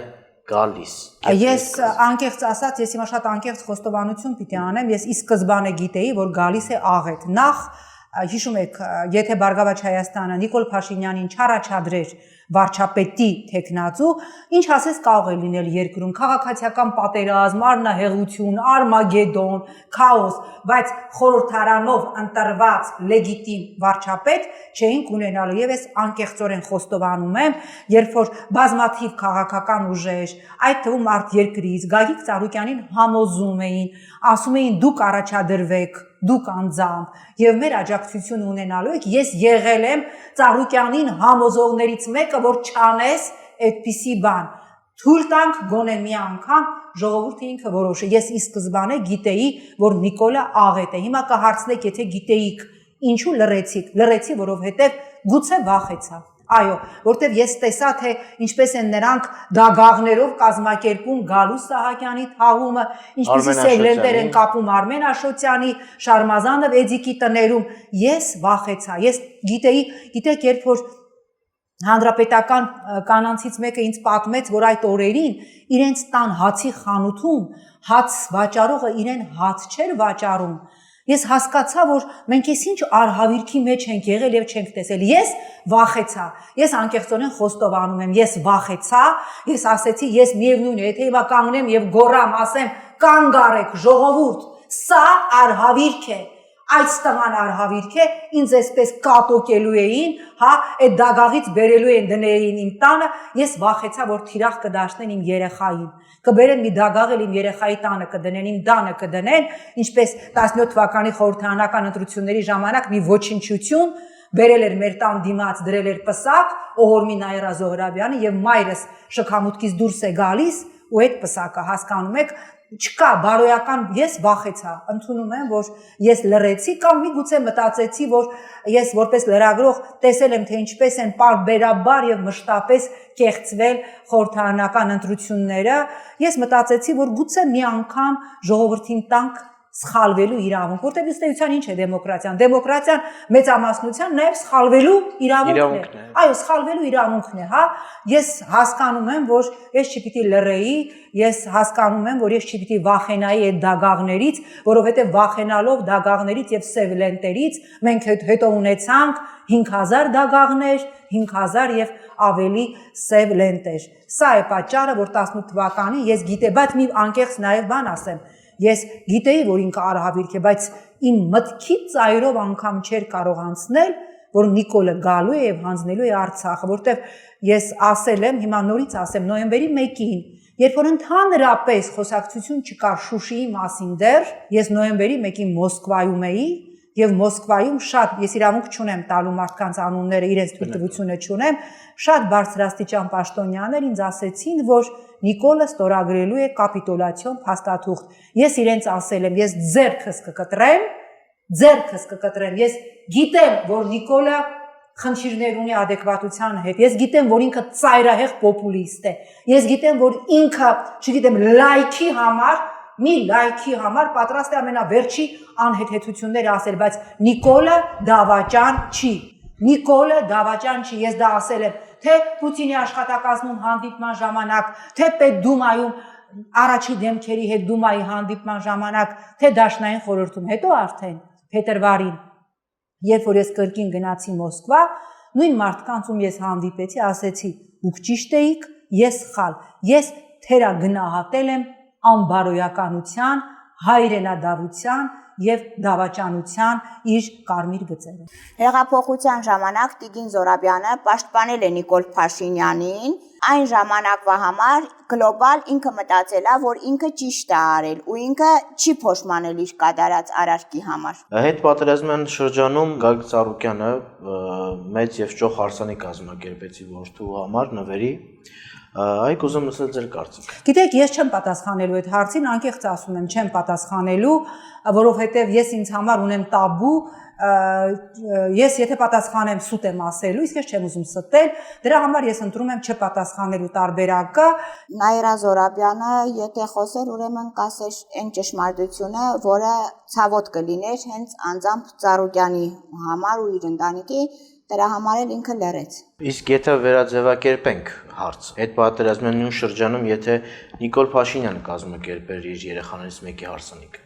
գալիս։ Ես անկեղծ ասած, ես հիմա շատ անկեղծ խոստովանություն պիտի անեմ, ես ի սկզբանե գիտեի, որ գալիս է աղետ։ Նախ հիշում եք, եթե Բարգավաճ Հայաստանը Նիկոլ Փաշինյանին չառաջադրեր վարչապետի թեկնածու, ինչ ասես կարող է լինել երկրում, քաղաքացիական պատերազմ, առնահեղություն, արմագեդոն, քաոս, բայց խորհրդարանով ընտրված լեգիտիմ վարչապետ չէինք ունենալու եւ ես անկեղծորեն խոստովանում եմ, երբ որ բազմաթիվ քաղաքական ուժեր, այդ թվում արտերկրից Գագիկ Ծառուկյանին համոզում էին, ասում էին դուք առաջադրվեք, դուք անձամբ եւ մեր աջակցություն ունենալու եք, ես եղել եմ Ծառուկյանին համոզողներից մեկը, որ չանես այդպիսի բան։ Թույլ տանք գոնե մի անգամ ժողովուրդը ինքը որոշի։ Ես ի սկզբանե գիտեի, որ Նիկոլը աղետ է։ Հիմա կհարցնեք, եթե գիտեիք, ինչու լռեցիք։ Լռեցի, որովհետեւ գուցե վախեցա։ Այո, որտեվ ես տեսա, թե ինչպես են նրանք դագաղներով կազմակերպում Գալուս Սահակյանի թաղումը, ինչպիսի սեգլենտեր են կապում Արմեն Աշոտյանի, Շարմազանով Էդիկի տներում։ Ես վախեցա։ Ես գիտեի, գիտեք, երբ որ հանրապետական կանանցից մեկը ինձ պատմեց, որ այդ օրերին իրենց տան հացի խանութում հաց վաճառողը իրեն հաց չէր վաճառում։ Ես հասկացա, որ մենք ես ինչ արհավիրքի մեջ ենք եղել եւ չենք տեսել։ Ես վախեցա։ Ես անկեղծորեն խոստովանում եմ, ես վախեցա, ես ասեցի, ես միևնույն է, եթե հիմա կանգնեմ եւ գոռամ, ասեմ, կանգ առեք, ժողովուրդ, սա արհավիրք է։ Այս տղան արհավիրք է, ինձ այսպես կատոկելու էին, հա, այդ դագաղից բերելու են դներին իմ տանը, ես վախեցա, որ թիրախ կդաշնեն իմ երեխային, կբերեն մի դագաղ էլ իմ երեխայի տանը կդնեն, իմ տանը կդնեն, ինչպես 17 թվականի խորհրդարանական ընտրությունների ժամանակ մի ոչնչություն, բերել էր մեր տան դիմաց, դրել էր պսակ, Օհորմի Նայրա Զոհրաբյանը եւ մայրս շքամուտքից դուրս է գալիս ու այդ պսակը հասկանում եք չկա բարոյական ես վախեցա ընդունում եմ որ ես լռեցի կամ միգուցե մտածեցի որ ես որպես լրագրող տեսել եմ թե ինչպես են պարբերաբար եւ մշտապես կեղծվել խորհրդարանական ընտրությունները ես մտածեցի որ գուցե մի անգամ ժողովրդին տանք սխալվելու իրավունք որտեղ ըստ էության ինչ է դեմոկրատիան մեծամասնության նաև սխալվելու իրավունքն է այո սխալվելու իրավունքն է հա ես հասկանում եմ որ ես չպիտի լռեի ես հասկանում եմ որ ես չպիտի վախենայի այդ դագաղներից որովհետև վախենալով դագաղներից եւ սև լենտերից մենք հետո ունեցանք 5000 դագաղներ 5000 եւ ավելի սև լենտեր սա է պատճառը որ 18 թվականին ես գիտեի բայց մի անկեղծ նաև բան ասեմ Ես գիտեի, որ ինքը արհավիրք է, բայց իմ մտքի ծայրով անգամ չէր կարող անցնել, որ Նիկոլը գալու է եւ հանձնելու է Արցախը, որտեղ ես ասել եմ, հիմա նորից ասեմ, նոյեմբերի 1-ին, երբ որ ընդհանրապես խոսակցություն չկար Շուշիի մասին դեռ, ես նոյեմբերի 1-ին Մոսկվայում էի եւ Մոսկվայում շատ ես իրավունք չունեմ տալու մարդկանց անունները, իրենց թույլտվությունը չունեմ, շատ բարձրաստիճան պաշտոնյաներ ինձ ասեցին, որ Նիկոլը ստորագրելու է կապիտուլյացիոն փաստաթուղթ։ Ես իրենց ասել եմ, ես ձեռքս կկտրեմ, ես գիտեմ, որ Նիկոլը խնդիրներ ունի adekvatության հետ։ Ես գիտեմ, որ ինքը ծայրահեղ պոպուլիստ է։ Ես գիտեմ, որ ինքը, չգիտեմ, մի լայքի համար պատրաստ է ամենավերջի անհեթեթությունները ասել, բայց Նիկոլը դավաճան չի։ Նիկոլը դավաճան չի, ես դա ասել եմ, թե Պուտինի աշխատակազմում հանդիպման ժամանակ, թե Պետդումայում առաջի դեմքերի հետ Դումայի հանդիպման ժամանակ, թե Դաշնային խորհրդում, հետո արդեն փետրվարին, երբ որ ես կրկին գնացի Մոսկվա, նույն մարդկանցում ես հանդիպեցի, ասեցի, դուք ճիշտ էիք, ես սխալ, ես թերագնահատել եմ անբարոյականության, հայրենադավության եւ դավաճանության իր կարմիր գծերը։ Հեղափոխության ժամանակ Տիգին Զորաբյանը պաշտպանել է Նիկոլ Փաշինյանին, այն ժամանակվա համար գլոբալ ինքը մտածել է, որ ինքը ճիշտ է արել ու ինքը չի փոշմանել իր կատարած արարքի համար։ Հետ պատերազմյան շրջանում Գագիկ Ծառուկյանը մեծ եւ ճոխ հարսանի կազմակերպեցի որդու համար նվերի Այ կուզում լսել ձեր կարծիքը։ Գիտեք, ես չեմ պատասխանելու այդ հարցին, անկեղծ ասում եմ, չեմ պատասխանելու, որովհետև ես ինձ համար ունեմ տաբու, ես եթե պատասխանեմ սուտ եմ ասելու, իսկ ես չեմ ուզում ստել, դրա համար ես ընտրում եմ չպատասխանելու տարբերակը։ Նայրա Զորաբյանը, եթե խոսեր, ուրեմն կասեր այն ճշմարտությունը, որը ցավոտ կլիներ հենց անձամբ Ծառուկյանի համար ու իր ընտանիքի Դրա համար էլ ինքը լռեց։ Իսկ եթե վերաձևակերպենք հարցը, այդ պատերազմյան նույն շրջանում, եթե Նիկոլ Փաշինյանը կազմակերպեր իր երեխաներից մեկի հարսանիքը,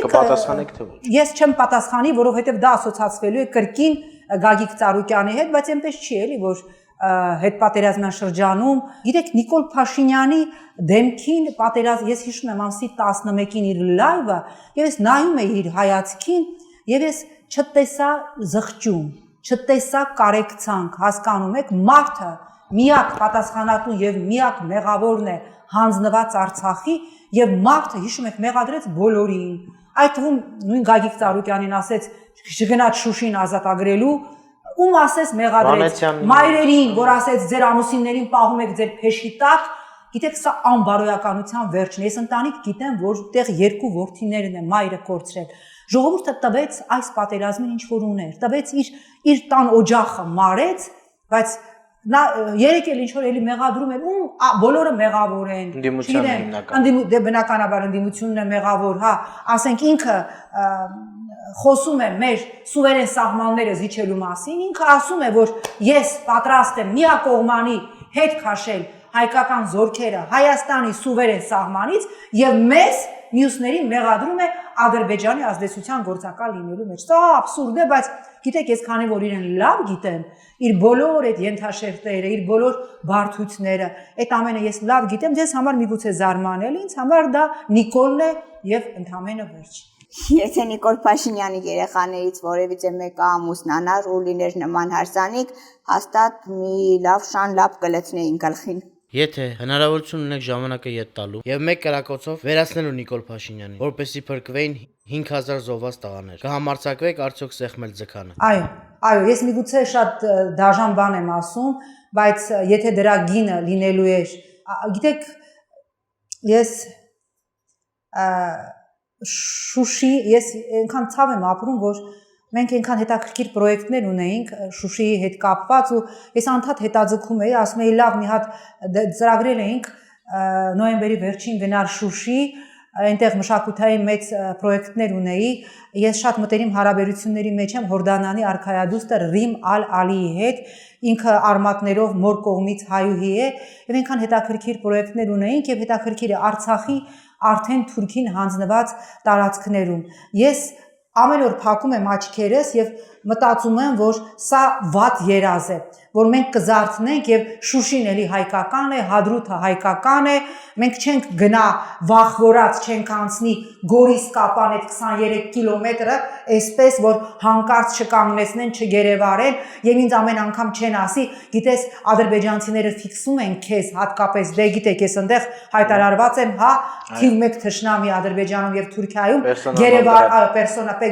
կպատասխանեք թե ոչ։ Ես չեմ պատասխանի, որովհետև դա ասոցացվելու է կրկին Գագիկ Ծառուկյանի հետ, բայց այնպես չի էլի, որ հետպատերազմյան շրջանում, գիտեք, Նիկոլ Փաշինյանի դեմքին պատերազմ, ես հիշում եմ ամսի 11-ին իր լայվը, եւ ես նայում էի իր հայացքին, եւ ես չտեսա զղջում չտեսա կարեկցանք, հասկանում եք, մարդը միակ պատասխանատու եւ միակ մեղավորն է հանձնված Արցախի եւ մարդը, հիշում եք, մեղադրեց բոլորին։ Այդ թվում նույն Գագիկ Ծառուկյանին ասեց, չգնաց Շուշին ազատագրելու, ում ասես մեղադրեց մայրերին, որ ասեց ձեր ամուսիններին պահում եք ձեր փեշի տակ, գիտեք, սա անբարոյականության վերջն է։ Ես ընտանիք գիտեմ, որտեղ երկու որդիներն է մայրը կորցրել։ Ժողովուրդը տվեց այս պատերազմին ինչ որ ուներ, տվեց իր տան օջախը մարեց, բայց նա երեք էլ ինչ որ էլի մեղադրում էր, բոլորը մեղավոր են։ Ընդդիմությունը հիմնական։ Բնականաբար ընդդիմությունն է մեղավոր, հա, ասենք ինքը խոսում է մեր սուվերեն սահմանները զիջելու մասին, ինքը ասում է, որ ես պատրաստ եմ միակողմանի հետ քաշել հայկական զորքերը Հայաստանի սուվերեն սահմանից եւ մեզ մյուսներին մեղադրում է Ադրբեջանի ազդեցության գործակալ լինելու մեջ։ Սա աբսուրդ է, բայց գիտեք, ես քանի որ իրեն լավ գիտեմ, իր բոլոր այդ ենթաշերտերը, իր բոլոր բարդությունները, այդ ամենը ես լավ գիտեմ, ձեզ համար միգուցե զարմանել, ինձ համար դա Նիկոլն է եւ ընդհանրապես վերջ։ Եթե Նիկոլ Փաշինյանի երեխաներից որևիցե մեկը ամուսնանար ու լիներ նման հարսանիք, հաստատ մի լավ շան լապ կլցնեին գլխին։ Եթե հնարավորություն ունեք ժամանակը ետ տալու եւ մեկ կրակոցով վերացնելու Նիկոլ Փաշինյանին, որպեսզի փրկվեին 5000 զոհված տղաներ, կհամարձակվեք արդյոք սեղմել ձգանը։ Այո, Այո, ես միգուցե շատ դաժան բան եմ ասում, բայց եթե դրա գինը լինելու էր, գիտեք, ես Շուշի, ես այնքան ցավ եմ ապրում, որ մենք այնքան հետաքրքիր պրոյեկտներ ունեինք Շուշիի հետ կապված ու ես անդադ հետաձգում էի, ասում էի լավ մի հատ ծրագրել էինք նոյեմբերի վերջին գնալ Շուշի, այնտեղ մշակութային մեծ պրոյեկտներ ունեի, ես շատ մտերիմ հարաբերությունների մեջ եմ Հորդանանի արքայադուստը Ռիմ Ալ-Ալիի հետ, ինքը արմատներով մոր կողմից հայուհի է, եւ այնքան հետաքրքիր պրոյեկտներ ունեինք եւ հետաքրքիր է Արցախի արդեն Թուրքին հանձնված տարածքներում։ Ես ամեն օր փակում եմ աչքերս եւ մտածում եմ, որ սա վատ երազ է, որ մենք կզարթնենք եւ Շուշին էլի հայկական է, Հադրութը հայկական է, մենք չենք գնա վախվորած, չենք անցնի Գորիս-Կապան այդ 23 կիլոմետրը, այսպես որ հանկարծ չկանգնեցնեն, չգերեվարեն եւ ինձ ամեն անգամ չեն ասի, գիտես, ադրբեջանցիները ֆիքսում են քեզ, հատկապես դե գիտեք, ես այնտեղ հայտարարված եմ, հա, թիվ 1 թշնամի Ադրբեջանում եւ Թուրքիայում,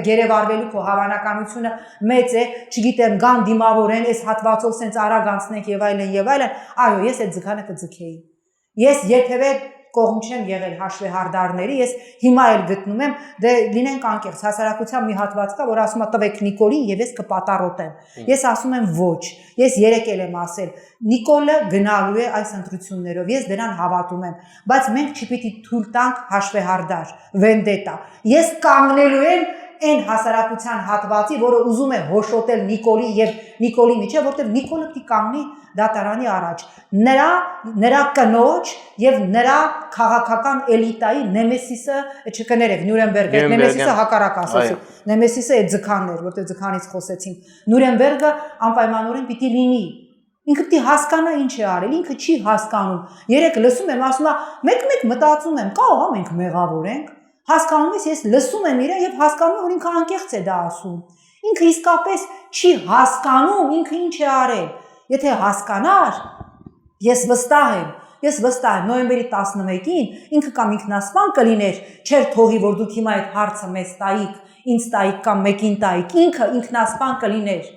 գերեվարվելու քո հավանականությունը մեծ է, չգիտեմ, գան դիմավորեն, այս հատվածով սենց արագ անցնենք եւ այլն եւ այլն, այո, ես այդ ձգանը կձգեի։ Ես երբևէ կողմ չեմ եղել հաշվեհարդարների, ես հիմա էլ գտնում եմ, դե լինենք անկեղծ, հասարակության մի հատված կա, որ ասում է տվեք Նիկոլին եւ ես կպատառոտեմ։ Ես ասում եմ ոչ, ես երեկ էլ եմ ասել, Նիկոլը գնալու է այս ընտրություններով, ես դրան հավատում եմ, բայց մենք չպիտի թույլ տանք հաշվեհարդար, վենդետա։ Ես կանգնելու եմ այն հասարակության հատվածի, որը ուզում է հոշոտել Նիկոլի եւ Նիկոլի միջեւ, որտեղ Նիկոլը պիտի կանգնի դատարանի առաջ։ Նրա կնոջ եւ նրա քաղաքական էլիտայի նեմեսիսը, չկներեք, Նյուրնբերգը, նեմեսիսը հակառակ ասացի։ Նեմեսիսը այդ ձգանն էր, որտեղ ձգանից խոսեցինք։ Նյուրնբերգը անպայմանորեն պիտի լինի։ Ինքը պիտի հասկանա ինչ է արել, ինքը չի հասկանում։ Երեք լսում եմ, ասում է, մեկ-մեկ մտածում եմ, կարող է մենք մեղավոր ենք։ Հասկանում ես, ես լսում եմ իրեն եւ հասկանում եմ, որ ինքը անկեղծ է դա ասում։ Ինքը իսկապես չի հասկանում, ինքը ինչ է արել։ Եթե հասկանար, ես վստահ եմ, նոյեմբերի 11-ին ինքը կամ ինքնասպան կլիներ, չէր թողի, որ դուք հիմա այդ հարցը մեզ տայիք, ինձ տայիք կամ մեկին տայիք, ինքը ինքնասպան կլիներ։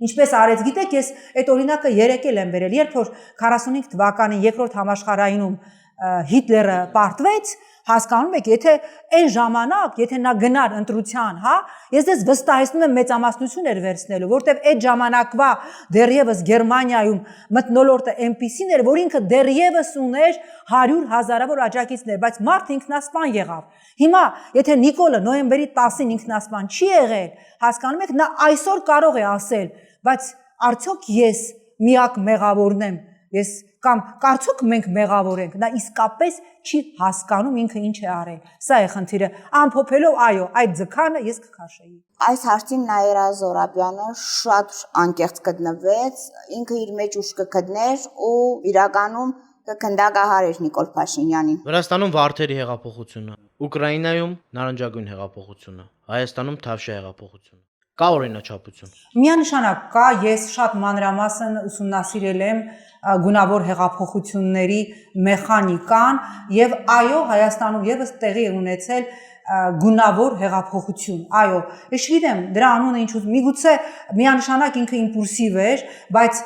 Ինչպես արեց, գիտեք, ես այդ օրինակը երեկ էլ եմ վերել, երբ որ 45 թվականին երկրորդ համաշխարհայինում Հիտլերը պարտվեց, հասկանում եք, եթե այն ժամանակ, եթե նա գնար ընտրության, հա, ես դες վստահեցնում եմ մեծամասնություն էր վերցնելու, որտեվ այդ ժամանակվա դեռևս Գերմանիայում մթնոլորտը այնպիսին էր, որ ինքը դեռևս ուներ 100,000-ավոր աջակիցներ, բայց մարդ ինքնասպան եղավ։ Հիմա, եթե Նիկոլը նոյեմբերի 10-ին ինքնասպան չի եղել, հասկանում եք, նա այսօր կարող է ասել, բայց արդյոք ես միակ մեղավորն եմ, ես կամ կարծոք մենք մեղավոր ենք, նա իսկապես չի հասկանում ինքը ինչ է արել։ Սա է խնդիրը, ամփոփելով, այո, այդ ձգանը ես կքաշեի։ Այս հարցին Նաիրա Զորաբյանը շատ անկեղծ գտնվեց, ինքը իր մեջ ուժ կգտներ ու իրականում կքնդակահարեր Նիկոլ Փաշինյանին։ Վրաստանում Վարդերի հեղափոխությունը, Ուկրաինայում նարնջագույն հեղափոխությունը, Հայաստանում Թավշյա հեղափոխությունը։ Կա օրինաչափություն։ Միանշանակ կա, ես շատ մանրամասն ուսումնասիրել եմ գունավոր հեղափոխությունների մեխանիկան եւ այո, Հայաստանում եւս տեղի է ունեցել գունավոր հեղափոխություն։ Այո, ես չգիտեմ, դրա անունը ինչ ուզում, միգուցե միանշանակ ինքը իմպուլսիվ էր, բայց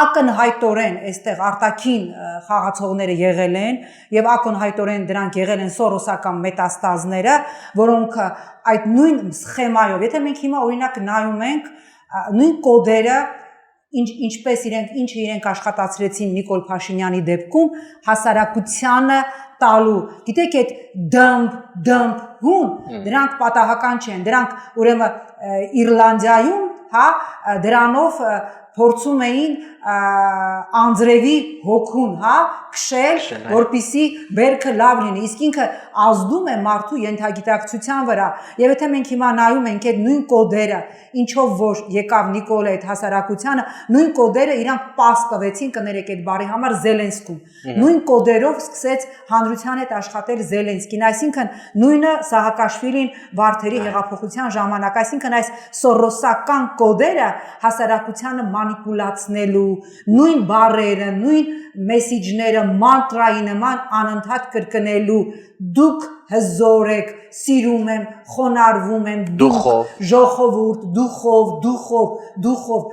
ակնհայտորեն այստեղ արտաքին խաղացողները եղել են եւ ակնհայտորեն դրանք եղել են սորոսական մետաստազները, որոնք այդ նույն սխեմայով, եթե մենք հիմա օրինակ նայում ենք, նույն կոդերը ինչպես իրենք աշխատացրեցին Նիկոլ Փաշինյանի դեպքում հասարակությանը տալու, գիտեք այդ դմբ հուն, դրանք պատահական չեն, դրանք ուրեմն Իռլանդիայում, հա, դրանով փորձում էին անձրևի հոգուն, հա, քշել, որպիսի բերքը լավ լինի, իսկ ինքը ազդում է մարդու ենթագիտակցության վրա, եւ եթե մենք հիմա նայում ենք այդ նույն կոդերը, ինչով որ եկավ Նիկոլը այդ հասարակությանը, նույն կոդերը իրանք պաս տվեցին, կներեք այդ բարի համար Զելենսկուն, նույն կոդերով սկսեց հանրության հետ աշխատել Զելենսկին, այսինքն նույնը Սահակաշվիլին Վարդերի հեղափոխության ժամանակ, այսինքն այս սորոսական կոդերը հասարակությանը մանիպուլացնելու նույն բառերը, նույն մեսիջները մանտրայի նման անընդհատ կրկնելու դուք հզոր եք, սիրում եմ, խոնարհվում եմ, Դուխով։ ժողովուրդ, դուխով,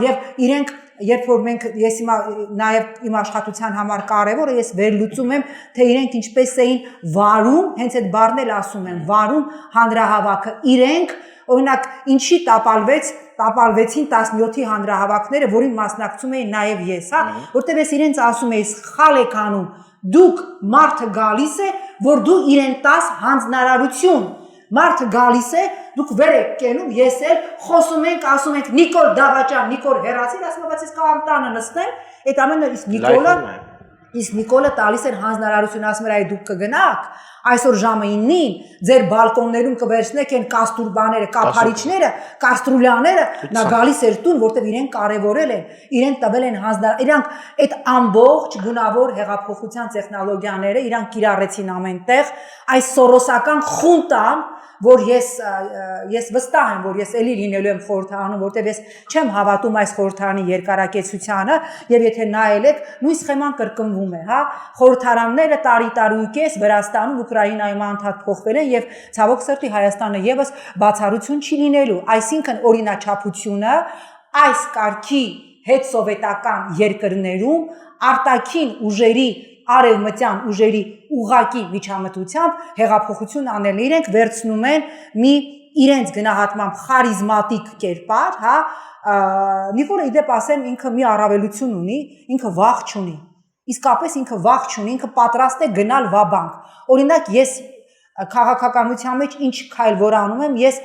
եւ իրենք երբ որ մենք ես հիմա նաև իմ աշխատության համար կարևորը ես վերլուծում եմ թե իրենք ինչպես էին վարում հենց այդ բառն էլ ասում եմ վարում հանրահավաքը իրենք օրինակ ինչի տապալվեցին 17-ի հանրահավաքները որին մասնակցում էի նաև ես հա որտեղ ես իրենց ասում էի սխալ եք անում դուք մարդը գալիս է որ դու իրեն տաս հանձնարարություն Մարդը գալիս է, դուք վեր եք կենում, ես էլ խոսում ենք, ասում ենք Նիկոլ Դավաճան, Նիկոլ հեռացիր, ասում եմ, բայց ես կարող եմ տանը նստեմ, այդ ամենը իսկ Նիկոլը տալիս էր հանձնարարություն, ասում էր, այ դուք կգնաք, այսօր ժամը 9-ին ձեր բալկոններում կվերցնեք այն կաստրուլբաները, կափարիչները, կաստրուլյաները, նա գալիս էր տուն, որտեղ իրեն կարևորել են, իրեն տվել են հանձնարարություն, իրանք այդ ամբողջ գունավոր հեղափոխության տեխնոլոգիաները իրանք կիրառեցին ամենտեղ, այս սորոսական խունտան որ ես վստահ եմ, որ ես էլի լինելու եմ խորհրդարանում, որտեղ ես չեմ հավատում այս խորհրդարանի երկարակեցությանը, եւ եթե նայել եք, նույն սխեման կրկնվում է, հա, խորհրդարանները տարի-տարուկես Վրաստանում, Ուկրաինայում անդադ փոխվել են եւ ցավոք սրտի Հայաստանը եւս բացառություն չի լինելու, այսինքն օրինաչափությունը այս կարգի հետ սովետական երկրներում արտաքին ուժերի արևմտյան ուժերի ուղակի միջամտությամբ հեղափոխություն անել իրենք վերցնում են մի իրենց գնահատմամբ խարիզմատիկ կերպար, հա, Նիկոլը իդեպ ասեմ ինքը մի առավելություն ունի, ինքը վախ չունի։ Իսկապես ինքը վախ չունի, ինքը պատրաստ է գնալ վաբանկ։ Օրինակ ես քաղաքականության մեջ ինչ քայլ որ անում եմ, ես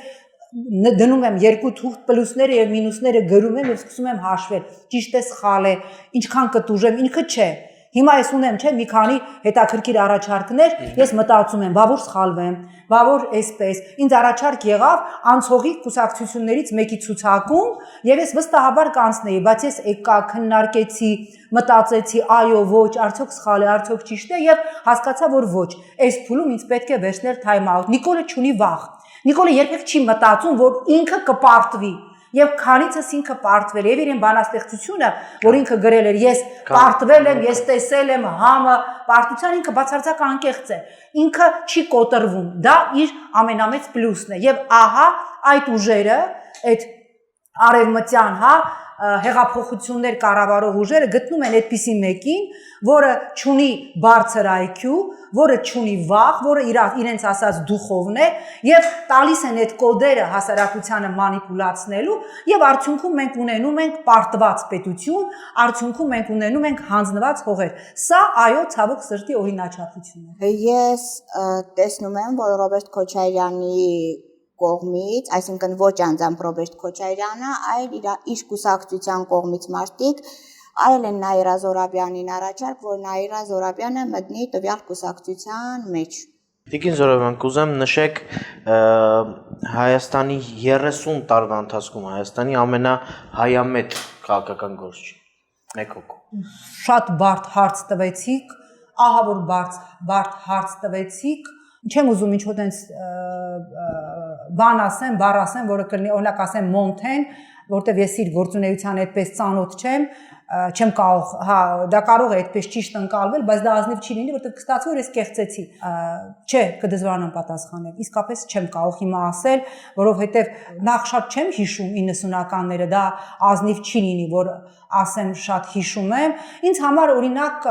դնում եմ երկու թուղթ պլյուսները եւ մինուսները գրում եմ եւ սկսում եմ հաշվել։ Ճիշտ է, սխալ է, ինչքան կտուժեմ, ինքը չէ։ Հիմա ես ունեմ, չէ, մի քանի հետաքրքիր առաջարկներ, ես մտածում եմ, բա որ սխալվեմ, բա որ այսպես։ Ինձ առաջարկ եղավ անցողի կուսակցություններից մեկի ցուցակում, եւ ես վստահաբար կանցնեի, բայց ես եկա քննարկեցի, մտածեցի, այո, ոչ, արդյոք սխալ է, արդյոք ճիշտ է եւ հասկացա, որ ոչ։ Այս փուլում ինձ պետք է վերցնել time out։ Նիկոլը չունի վախ։ Նիկոլը երբեք չի մտածում, որ ինքը կպարտվի։ Եվ քանիցս ինքը պարտվել եւ իրեն բանաստեղծությունը, որ ինքը գրել էր, ես պարտվել եմ, ես տեսել եմ համը, պարտության ինքը բացարձակ անկեղծ է։ Ինքը չի կոտրվում, դա իր ամենամեծ պլյուսն է։ Եվ ահա այդ ուժերը, այդ արևմտյան, հա, հեղափոխություններ կառավարող ուժերը գտնում են այդպիսի մեկին, որը չունի բարձր IQ, որը չունի վախ, որը իրենց ասած դուխովն է եւ տալիս են այդ կոդերը հասարակությանը մանիպուլացնելու եւ արդյունքում մենք ունենում ենք պարտված պետություն, արդյունքում մենք ունենում ենք հանձնված հողեր։ Սա այո, ցավոք սրտի օրինաչափություն է։ Ես տեսնում եմ, որ Ռոբերտ Քոչարյանի կողմից, այսինքն ոչ անձամբ Ռոբերտ Քոչարյանը, այլ իր կուսակցության կողմից մարդիկ արել են Նաիրա Զորաբյանին առաջարկ, որ Նաիրա Զորաբյանը մտնի տվյալ կուսակցության մեջ։ Տիկին Զորաբյան, կուզեմ նշեք Հայաստանի 30 տարվա ընթացքում Հայաստանի ամենահայամետ քաղաքական գործիչ։ Մեկ հոգու։ Շատ բարդ հարց տվեցիք, ահա որ բարդ հարց տվեցիք։ Չեմ ուզում ինչ-որ տենց բան ասեմ, բառ ասեմ, որը կլինի, օրինակ ասեմ Մոնթեն, որտեվ ես իր գործունեության այդպես ծանոթ չեմ կարող, հա, դա կարող է այդպես ճիշտ ընկալվել, բայց դա ազնիվ չի լինի, որտեվ կստացվի, որ ես կեղծեցի։ Չէ, կդժվարանամ պատասխանել։ Իսկապես չեմ կարող հիմա ասել, որովհետև նախ շատ չեմ հիշում 90-ականները, դա ազնիվ չի լինի, որ ասեմ շատ հիշում եմ։ Ինձ համար օրինակ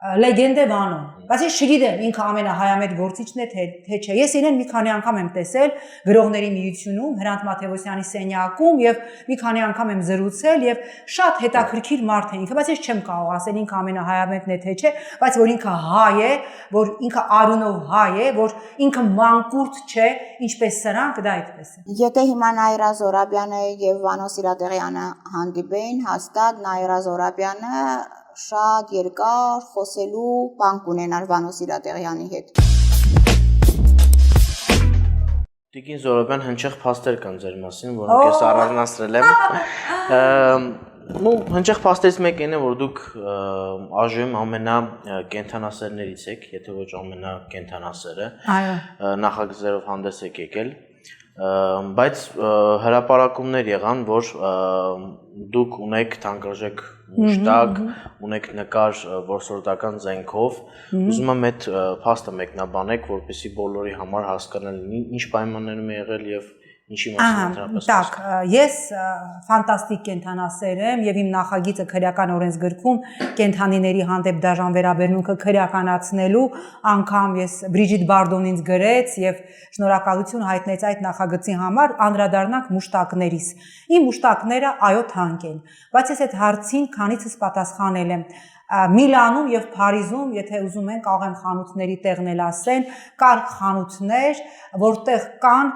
լեգենդ է Վանոն, բայց ես չգիտեմ ինքը ամենահայամետ գործիչն է թե չէ։ Ես իրեն մի քանի անգամ եմ տեսել գրողների միությունում, Հրանտ Մաթեոսյանի սենյակում եւ մի քանի անգամ եմ զրուցել եւ շատ հետաքրքիր մարդ է ինքը, բայց ես չեմ կարող ասել ինքը ամենահայամետն է թե չէ, բայց որ ինքը հայ է, որ ինքը արունով հայ է, որ ինքը մանկուրտ չէ, ինչպես սրանք, դա այդպես է։ Եթե հիմա Նաիրա Զորաբյանը եւ Վանո Սիրադեղյանը հանդիպեին, հաստատ Նաիրա Զորաբյանը շատ երկար խոսելու բան կունենար Վանո Սիրադեղյանի հետ։ Տիկին Զորաբյան, հնչեղ փաստեր կան ձեր մասին, որոնք ես առանձնացրել եմ։ Ու հնչեղ փաստերից մեկն է, որ դուք այժմ ամենակենդանասերներից եք, եթե ոչ ամենակենդանասերը։ Այո։ Նախագծերով հանդես եք եկել։ բայց հրապարակումներ եղան, որ դուք ունեք թանկարժեք մուշտակ, ունեք նկար որսորդական զենքով, ուզում եմ այդ փաստը մեկնաբանեք, որպեսզի բոլորի համար հասկանալի ինչ պայմաններում է եղել եւ ինչի մասին ընդհանրապես։ Так, ես ֆանտաստիկ կենթանասեր եմ եւ իմ նախագիծը քրեական օրենսգրքում կենթանիների հանդեպ դաժան վերաբերմունքը քրեականացնելու անգամ ես Բրիջիտ Բարդոն ինձ գրեց եւ շնորհակալություն հայտնեց այդ նախագծի համար, անդրադառնանք մուշտակներիս։ Իմ մուշտակները այո թանկ են, բայց ես այդ հարցին քանիցս պատասխանել եմ։ Միլանում եւ Փարիզում, եթե ուզում են, կարող եմ խանութների տեղն էլ ասեն, կար խանութներ, որտեղ կան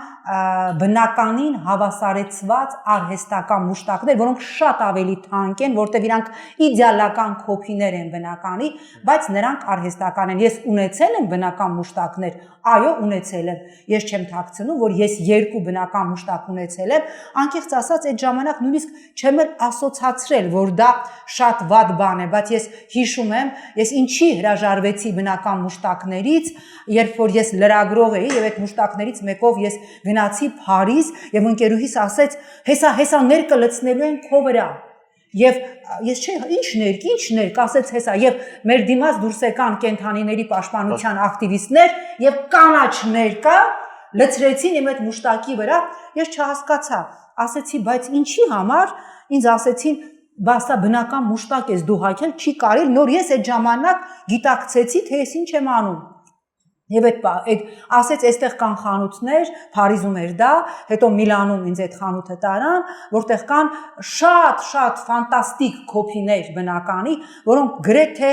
բնականին հավասարեցված արհեստական մուշտակներ, որոնք շատ ավելի թանկ են, որտեղ իրանք իդեալական կոպիներ են բնականի, բայց նրանք արհեստական են։ Ես ունեցել եմ բնական մուշտակներ, այո, ունեցել եմ։ Ես չեմ թաքցնում, որ ես 2 բնական մուշտակ ունեցել եմ, անկեղծ ասած այդ ժամանակ նույնիսկ չեմ էլ ասոցացրել, որ դա շատ վատ բան է, բայց ես հիշում եմ, ես ինչի հրաժարվեցի բնական մուշտակներից, երբ որ ես լրագրող էի եւ այդ մուշտակներից մեկով ես գնացի Փարիզ եւ ընկերուհիս ասեց, հեսա ներկը լցնելու են քո վրա։ Եվ ես չէի, ինչ ներք, ասեց հեսա, եւ մեր դիմաց դուրս եկան կենթանիների պաշտպանության ակտիվիստներ եւ կանաչ ներկա լցրեցին իմ այդ մուշտակի վրա, ես չհասկացա, ասեցի, բայց ինչի համար, ինձ ասեցին, բասա բնական մուշտակ ես դու հագել, չի կարելի, նոր ես այդ ժամանակ գիտակցեցի, թե ես ինչ եմ անում։ Եվ այդ ասեց, այստեղ կան խանութներ, Փարիզում էր դա, հետո Միլանում ինձ այդ խանութը տարան, որտեղ կան շատ ֆանտաստիկ կոպիներ բնականի, որոնք գրեթե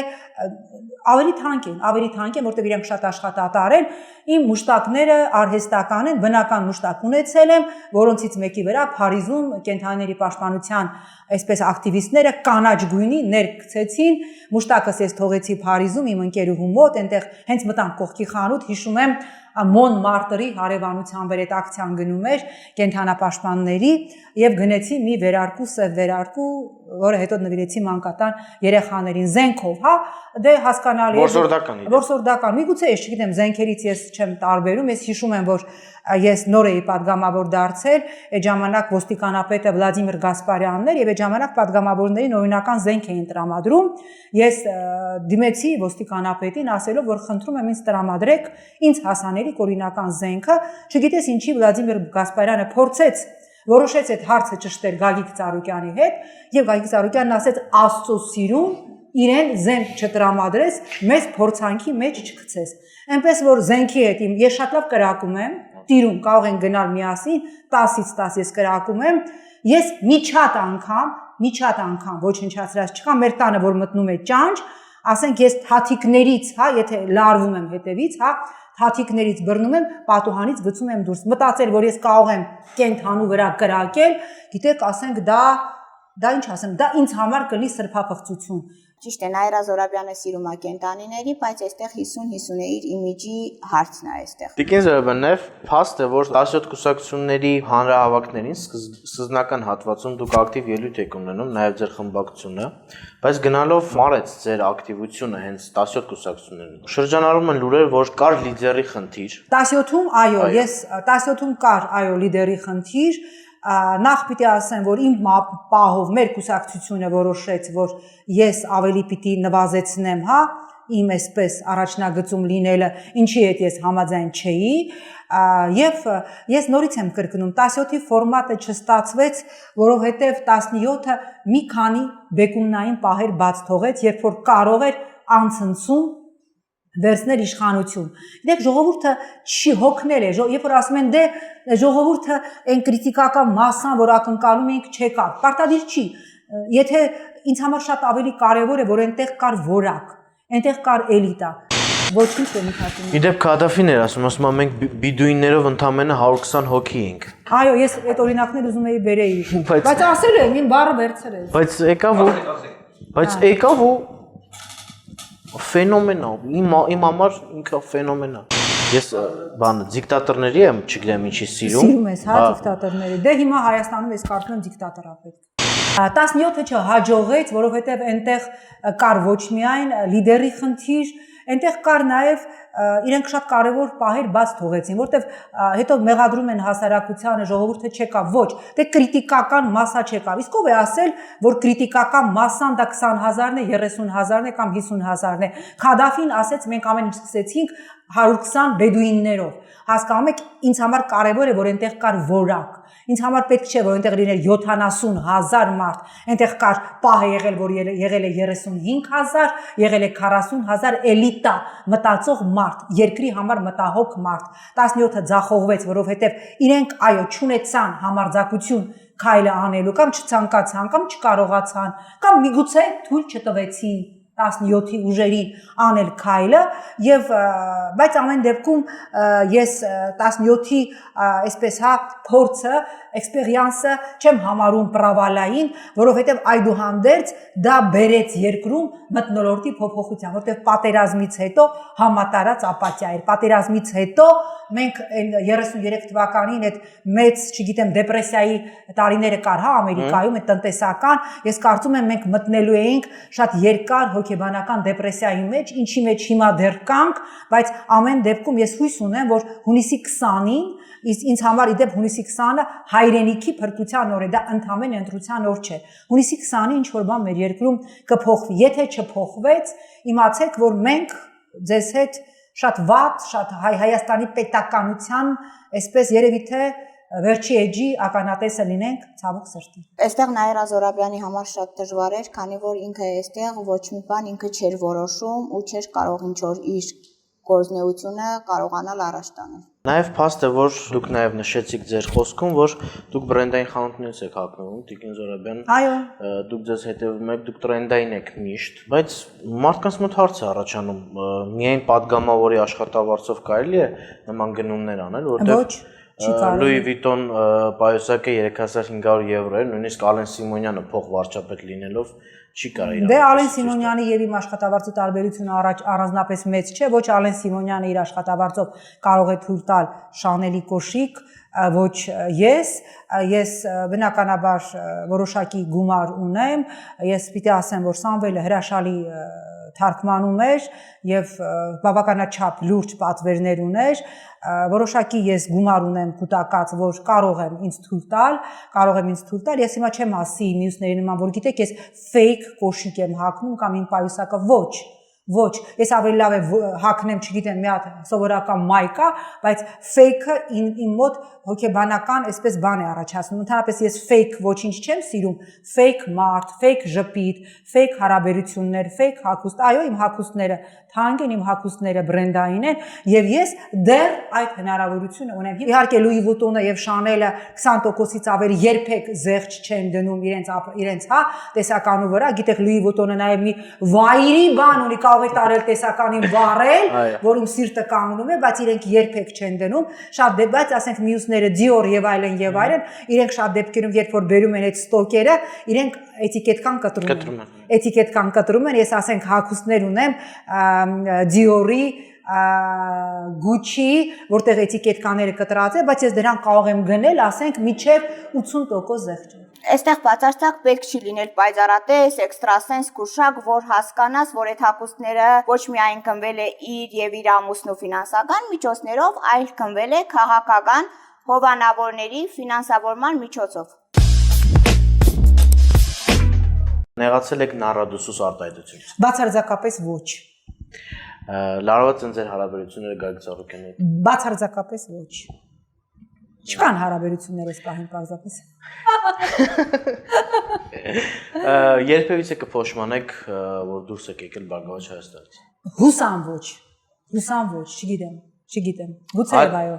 ավելի թանկ են, որտեղ իրանք շատ աշխատատար են, իմ մուշտակները արհեստական են, բնական մուշտակ ունեցել եմ, որոնցից մեկի վրա Փարիզում կենթանիների պաշտպանության այսպես ակտիվիստները կանաչ գույնի ներկցեցին, մուշտակս ես թողեցի Փարիզում իմ ընկերուհու մոտ, այնտեղ հենց մտանք կողքի խանութ, հիշում եմ Մոն Մարտերի հարևանության վեր այդ ակցիան գնում էր կենթանապաշտպանների եւ գնեցի մի վերարկու, սև վերարկու, որը հետո նվիրեցի մանկատան երեխաներին զենքով, հա, դե հասկանալի է։ Որսորդական։ Միգուցե ես չգիտեմ, զենքերից ես չեմ տարբերում, ես հիշում եմ, որ ես նոր էի падգամավոր դարձել, այդ ժամանակ ոստիկանապետը Վլադիմիր Գասպարյանն էր եւ այդ ժամանակ падգամավորներին օրինական զենք էին տրամադրում։ Ես դիմեցի ոստիկանապետին ասելով, որ խնդրում եմ ինձ տրամադրեք ինձ հասանելիք օրինական զենքը, չգիտես ինչի Վլադիմիր Գասպարյանը փորձեց որոշեց այդ հարցը ճշտել Գագիկ Ծառուկյանի հետ եւ Գագիկ Ծառուկյանն ասեց Աստծո սիրուն իրեն զենք չտրամադրես, մեզ փորձանքի մեջ չգցես։ Այնպես որ զենքի հետ ես շատ լավ կրակում եմ, տիրում կարող են գնալ միասին, 10-ից 10 ես կրակում եմ, ես միջատ անգամ ոչնչացրած չկա, մեր տանը որ մտնում է ճանճ, ասենք ես թաթիկներից, հա, եթե լարվում եմ հետևից, հա, թաթիկներից բռնում եմ, պատուհանից գցում եմ դուրս։ Մտածել, որ ես կարող եմ կենթանու վրա կրակել, գիտեք, ասենք դա ինչ ասեմ, դա ինձ համար կլինի սրբափխծություն։ Ճիշտ է, Նաիրա Զորաբյանը սիրում է կենտանիների, բայց այստեղ 50-50 է իր իմիջի հարցն է այստեղ։ Տիկին Զորաբյանն փաստ է, որ 17 կուսակցությունների հանրահավաքներին սկզբնական հատվածում դուք ակտիվ ելույթ եք ունենում, նաև ձեր խմբակցությունը, բայց գնալով մարեց ձեր ակտիվությունը հենց 17 կուսակցություններին։ Շրջանառում են լուրեր, որ կար լիդերի խնդիր։ 17-ում, այո, ես 17-ում կար, այո, լիդերի խնդիր, նախ պիտի ասեմ, որ իմ պահով մեր կուսակցությունը որոշեց, որ ես ավելի պիտի նվազեցնեմ, հա, իմ այսպես առաջնագծում լինելը, ինչի հետ ես համաձայն չէի, եւ ես նորից եմ կրկնում, 17-ի ֆորմատը չստացվեց, որովհետեւ 17-ը մի քանի բեկումնային պահեր բաց թողեց, երբ որ կարող էր անցնցում վերցնել իշխանություն։ Դեք ժողովուրդը չի հոգնել է, երբ որ ասում են դե ժողովուրդը այն քրիտիկական մասան, որ ակնկալում ենք չեկա, պարտադիր չի։ Եթե ինձ համար շատ ավելի կարևոր է, որ այնտեղ կար որակ, այնտեղ կար էլիտա։ Ոչինչ է միտացում։ Իդեպ Քադաֆին էր ասում մենք բիդուիններով ընդամենը 120 հոգի ենք։ Այո, ես այդ օրինակներ ուզում էի բերեի։ Բայց ասել եմ, իմ բառը վերցրել։ Բայց եկավ ու ֆենոմենալ, իմ համար ինքը ֆենոմենալ։ Ես դիկտատորների եմ, չգիտեմ ինչի սիրում։ Սիրում ես, հա, դիկտատորների։ Դե հիմա Հայաստանում ես կարծում եմ դիկտատոր է պետք։ 17-ը չհաջողեց, որովհետև այնտեղ կար ոչ միայն լիդերի խնդիր, Այնտեղ կար նաև իրենք շատ կարևոր պահեր բաց թողեցին, որտեվ հետո մեղադրում են հասարակությանը, ժողովուրդը չեկավ, ոչ, դե կրիտիկական մասսա չեկավ։ Իսկ ով է ասել, որ կրիտիկական մասսան դա 20,000-ն է, 30,000-ն է կամ 50,000-ն է։ Քադաֆին ասեց, մենք ամեն ինչ սկսեցինք 120 բեդուիններով։ Հասկանում եք, ինձ համար կարևոր է, որ այնտեղ կար որակ։ Ինձ համար պետք չէ, որ այնտեղ լիներ 70,000 մարդ, այնտեղ կար պահ է եղել, որ եղել է 35,000, եղել է 40,000 էլիտա մտածող մարդ, երկրի համար մտահոգ մարդ։ 17-ը ձախողվեց, որովհետև իրենք այո չունեցան համարձակություն քայլը անելու կամ չցանկացան կամ չկարողացան կամ միգուցե թույլ չտվեցին 17-ի ուժերին անել քայլը եւ բայց ամեն դեպքում ես 17-ի այսպես հա փորձը էքսպերիանսը չեմ համարում պրավալային, որովհետև այդուհանդերձ դա բերեց երկրում մթնոլորտի փոփոխության, որովհետև պատերազմից հետո համատարած ապաթիա էր։ Պատերազմից հետո մենք 33 թվականին այդ մեծ, չգիտեմ, դեպրեսիայի տարիները կար, հա, Ամերիկայում, այդ տնտեսական, ես կարծում եմ մենք մտնելու էինք շատ երկար հոգեբանական դեպրեսիայի մեջ, ինչի մեջ հիմա դեռ կանք, բայց ամեն դեպքում ես հույս ունեմ, որ հունիսի 20-ին ինձ համար իդեպ հունիսի 20-ը հայրենիքի փրկության օր է, դա ընդհանրեն ընտրության օր չէ։ Հունիսի 20-ին ինչ որ բան մեր երկրում կփոխվի, եթե չփոխվեց, իմացեք, որ մենք ձեզ հետ շատ վատ, շատ Հայաստանի պետականության, այսպես երևի թե վերջի էջի ականատեսը լինենք ցավոք սրտի։ Այստեղ Նաիրա Զորաբյանի համար շատ դժվար էր, քանի որ ինքը այստեղ ոչ մի բան ինքը չէր որոշում ու չէր կարող ինչ որ իր գործունեությունը կարողանալ առաջ տանել։ Նաև փաստ է, որ դուք նաև նշեցիք ձեր խոսքում, որ դուք բրենդային խանութներից եք հագնում, Տիկին Զորաբյան։ Այո։ Դուք ձեզ հետևում եք, դուք տրենդային եք միշտ, բայց մարդկանց մոտ հարց է առաջանում, միայն падգամավորի աշխատավարձով կարելի է նման գնումներ անել, որտեղ Լուի Վիտոն պայուսակը 3500 եվրո է, նույնիսկ Ալեն Սիմոնյանը փող վարչապետ լինելով չի կարող իրականացնել։ Դե Ալեն Սիմոնյանի եւ իմ աշխատավարձի տարբերությունը առանձնապես մեծ չէ, ոչ Ալեն Սիմոնյանը իր աշխատավարձով կարող է թույլ տալ Շանելի կոշիկ, ոչ ես բնականաբար որոշակի գումար ունեմ, ես պիտի ասեմ, որ Սամվելը հրաշալի թարգմանում էր եւ բավականաչափ լուրջ պատվերներ ուներ, որոշակի ես գումար ունեմ կուտակած, որ կարող եմ ինձ թույլ տալ, ես հիմա չեմ ասի մյուսների նման, որ գիտեք, ես fake կոշիկ եմ հագնում կամ իմ պայուսակը ոչ, ես ավելի լավ է հագնեմ, չգիտեմ, մի հատ սովորական մայկա, բայց fake-ը իմ մոտ հոգեբանական այսպես բան է առաջացնում։ Ընդհանրապես ես fake ոչինչ չեմ սիրում, fake մարդ, fake ժպիտ, fake հարաբերություններ, fake հագուստ, այո, իմ հագուստները թանկ են, իմ հագուստները բրենդային են եւ ես դեռ այդ հնարավորությունը ունեմ։ Իհարկե Լուի Վուտոնը եւ Շանելը 20%-ից ավելի երբեք զեղչ չեն դնում իրենց հա տեսականու վրա, գիտեք Լուի Վուտոնը նաեւ մի վայրի բան ունի, կարող է տարել տեսականին վառել, որ իմ սիրտը կանգնում է, բայց իրենք երբեք չեն դնում, շատ բայց ասենք մյուսները Dior եւ այլն, իրենք շատ դեպքերում երբ որ բերում են այդ ստոկերը, իրենք էտիկետկան կտրում են, ես ասենք հագուստներ ունեմ Dior-ի, Gucci, որտեղ էտիկետկաները կտրած է, բայց ես դրանք կարող եմ գնել, ասենք միջև 80% զեղչ։ Այստեղ բացարձակ պետք չի լինել պայծառատես, էքստրասենս, քուշակ, որ հասկանաս, որ այդ հագուստները ոչ միայն կնվել է իր եւ իր ամուսնու ֆինանսական միջոցներով, այլ կնվել է քաղաքական հովանավորների ֆինանսավորման միջոցով։ Նեղացել եք նարադուսուս արտահայտությունից։ Բացարձակապես ոչ։ Լարված են ձեր հարաբերությունները Գագիկ Ծառուկյանի հետ։ Բացարձակապես ոչ։ Չկան հարաբերություններ այս պահին պարզապես։ Երբևիցե կփոշմանեք, որ դուրս եք եկել Բարգավաճ Հայաստանից։ Հուսամ ոչ, չգիտեմ։ Գուցե այո։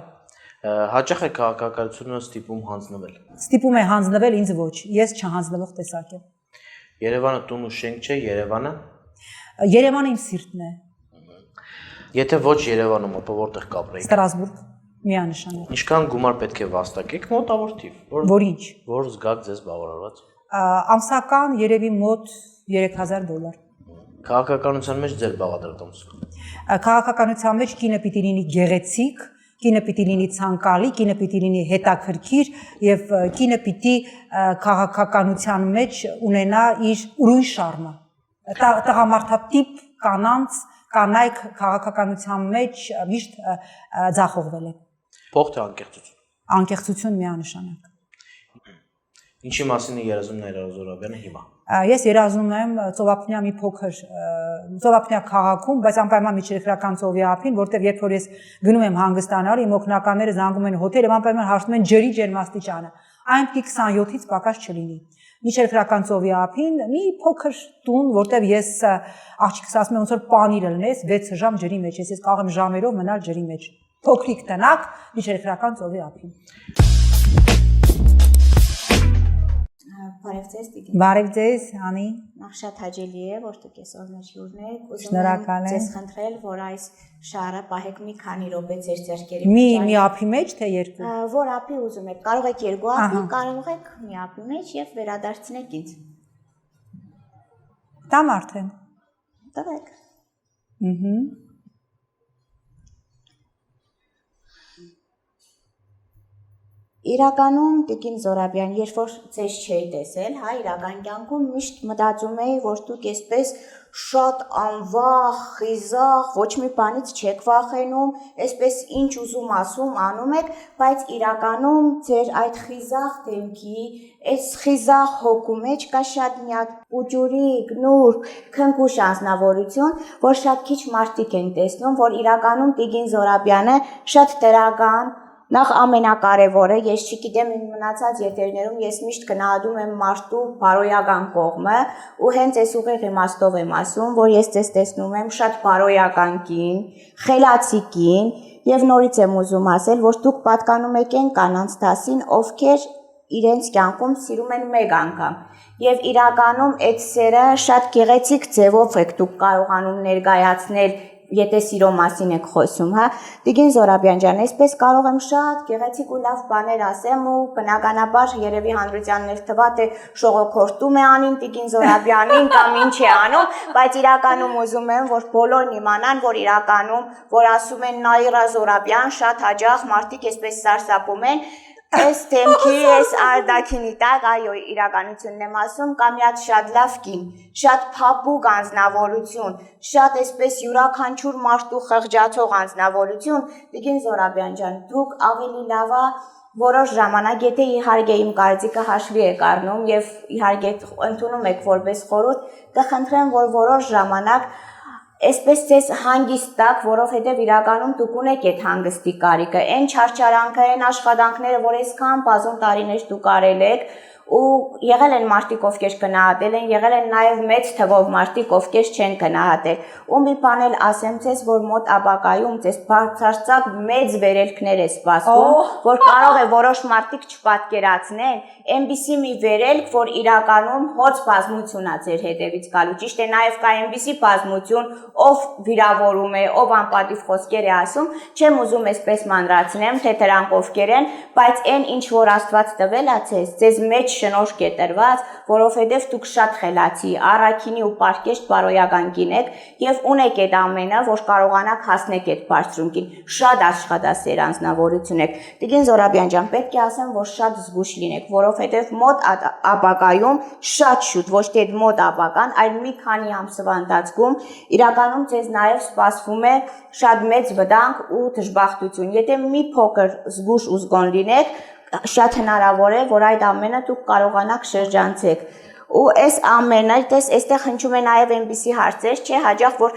Հաճախ է քաղաքականությունը ստիպում հանձնվել։ Ստիպում է հանձնվել, ինձ ոչ։ Ես չհանձնվող տեսակ եմ։ Երևանը տուն ու շենք չէ, Երևանը։ Երևանը իմ սիրտն է։ Եթե ոչ Երևանում, ապա որտեղ կապրեիք։ Ստրասբուրգ, միանշանակ։ Ինչքան գումար պետք է վաստակեք, մոտավոր թիվ, Որինչ։ Որ զգաք ձեզ բավարարված։ Ամսական երևի մոտ $3000։ Քաղաքականության մեջ ձեր բաղադրատոմսը։ Քաղաքականության մեջ կինը պիտի լինի գեղեցիկ, կինը պիտի լինի ցանկալի, կինը պիտի լինի հետաքրքիր եւ կինը պիտի քաղաքականության մեջ ունենա իր ուրույն շարմը։ Տղամարդատիպ կանանց կանայք քաղաքականության մեջ միշտ ձախողվել են։ Փող թե անկեղծություն։ Անկեղծություն միանշանակ։ Ինչի մասին է երազում Նաիրա Զոհրաբյանը հիմա։ Ես երազում եմ ծովափնյա մի փոքր ծովափնյա քաղաքում, բայց անպայման միջերկրական ծովի ափին, որտեղ երբ որ ես գնում եմ հանգստանալ, իմ օգնականները զանգում են հոթել եւ անպայման հարցնում են ջրի ջերմաստիճանը։ Այն պիտի 27-ից պակաս չլինի։ Միջերկրական ծովի ափին մի փոքր տուն, որտեղ ես աղջիկս ասում եմ ոնց որ պանիր լնես 6 ժամ ջրի մեջ, ես կարող եմ ժամերով մնալ ջրի մեջ։ Փոքրիկ տնակ միջերկրական ծովի ափին։ Բարև ձեզ Տիգին։ Բարև ձեզ, Անի։ Նախ շատ հաճելի է, որ դուք այսօր մեր հյուրն եք։ Շնորհակալ եմ։ Ձեզ խնդրել, որ այս շարը պահեք մի քանի րոպե ձեր ձեռքերի Մի ափի մեջ թե երկու։ Որ ափի ուզում եք, կարող եք երկու ափի, կարող եք մի ափի մեջ եւ վերադարձնեք ինձ։ Տամ արդեն։ Տվեք։ Իրականում Տիկին Զոհրաբյան, երբ որ ձեզ չէի տեսել, հա, իրական կյանքում միշտ մտածում էի, որ դուք այսպես շատ անվախ, խիզախ, ոչ մի բանից չեք վախենում, այսպես ինչ ուզում ասում, անում եք, բայց իրականում ձեր այդ խիզախ դեմքի, այս խիզախ հոգու մեջ կա շատ մի հատ ուջուրիկ, նուրբ, քնքուշ անձնավորություն, որ շատ քիչ մարդիկ են տեսնում, որ իրականում Տիկին Զոհրաբյանը շատ դրական Նախ ամենակարևորը, ես չգիտեմ իմ մնացած եթերներում ես միշտ գնահատում եմ մարդու բարոյական կողմը ու հենց այս ուղիղ իմաստով եմ ասում, որ ես ձեզ տեսնում եմ շատ բարոյական կին, խելացի կին եւ նորից եմ ուզում ասել, որ դուք պատկանում եք այն կանանց դասին, ովքեր իրենց կյանքում սիրում են մեկ անգամ եւ իրականում այդ սերը շատ գեղեցիկ ձևով եք դուք կարողանում ներկայացնել Եթե սիրո մասին եք խոսում, հա, Տիգին Զոհրաբյան ջան, այսպես կարող եմ շատ գեղեցիկ ու լավ բաներ ասեմ ու բնականաբար երևի հանրությանն թվա թե շողոքորտում է անին Տիգին Զոհրաբյանին կամ ինչ է անում, բայց իրականում ուզում եմ, որ բոլորն իմանան, որ իրականում, որ ասում են Նաիրա Զոհրաբյան, շատ հաճախ մարդիկ այսպես սարսափում են Այս դեմքի, այս արդակինի տակ, այո, իրականությունն եմ ասում, կամ մի հատ շատ լավ կին, շատ փափուկ անձնավորություն, շատ այսպես յուրաքանչյուր մարդու խղճացող անձնավորություն, Տիգին Զոհրաբյան ջան, դուք ավելի լավա որոշ ժամանակ, եթե իհարկե իմ կարծիքը հաշվի եք առնում եւ իհարկե ընդունում եք որպես խորհուրդ, կխնդրեմ, որ որոշ ժամանակ Այսպես ձեզ հանգիստ տակ, որովհետև իրականում դուք ունեք այդ հանգստի կարիքը, այն չարչարանքը, այն աշխատանքները, որ այսքան բազում տարիներ դուք արել եք, ու եղել են մարդիկ, ովքեր գնահատել են, եղել են նաև մեծ թվով մարդիկ, ովքեր չեն գնահատել։ Ու մի բան էլ ասեմ ձեզ, որ մոտ ապագայում ձեզ բարձրացած մեծ վերելքներ է սպասում, որ կարող է որոշ մարդիկ չպատկերացնեն, այնպիսի մի վերելք, որ իրականում հոծ բազմություն է ձեր հետևից գալու։ Ճիշտ է, նաև կա այնպիսի բազմություն, ով վիրավորում է, ով անպատիվ խոսքեր է ասում, չեմ ուզում այսպես մանրացնեմ, թե դրանք ովքեր են, բայց այն ինչ որ Աստված տվել է ձեզ մեջ շնորհք է տրված, որովհետև դուք շատ խելացի, առաքինի ու պարկեշտ բարոյական կին եք եւ ունեք այդ ամենը, որ կարողանաք հասնեք այդ բարձրունքին։ Շատ աշխատասեր անձնավորություն եք։ Տիգին Զոհրաբյան ջան, պետք է ասեմ, որ շատ զգուշ լինեք, որովհետև մոտ ապագայում շատ շուտ, ոչ թե այդ մոտ ապագան, այլ մի քանի ամսվա ընթացքում իրականում ձեզ նաեւ սպասվում է շատ մեծ վտանգ ու դժբախտություն։ Եթե մի փոքր զգուշ ու զգոն լինեք, շատ հնարավոր է, որ այդ ամենը դուք կարողանաք շրջանցեք։ Ու այս ամենը, այստեղ հնչում է նաև այնպիսի հարցեր, չէ, հաճախ որ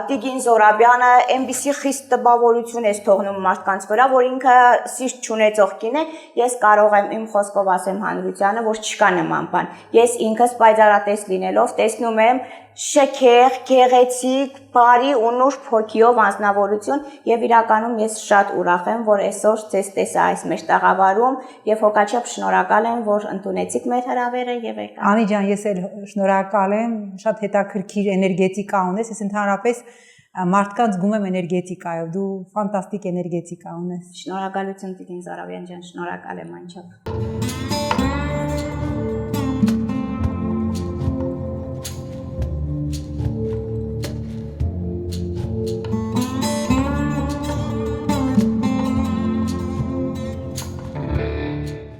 Տիգին Զոհրաբյանը այնպիսի խիստ տպավորություն է թողնում մարդկանց վրա, որ ինքը սիրտ չունեցող կին է, ես կարող եմ իմ խոսքով ասեմ հանրությանը, որ չկա նման բան։ Ես ինքս պայծառատես լինելով տեսնում եմ շքեղ, գեղեցիկ, բարի ու նուրբ հոգիով անձնավորություն եւ իրականում ես շատ ուրախ եմ, որ այսօր ձեզ տեսա այս մեր տաղավարում եւ հոգաչափ շնորհակալ եմ, որ ընդունեցիք մեր հրավերը եւ եկաք։ Անի ջան, ես էլ շնորհակալ եմ, շատ հետաքրքիր էներգետիկա ունես, ես ընդհանրապես մարդկանց զգում եմ էներգետիկայով, դու ֆանտաստիկ էներգետիկա ունես։ Շնորհակալություն Տիգին Զոհրաբյան ջան, շնորհակալ եմ անչափ։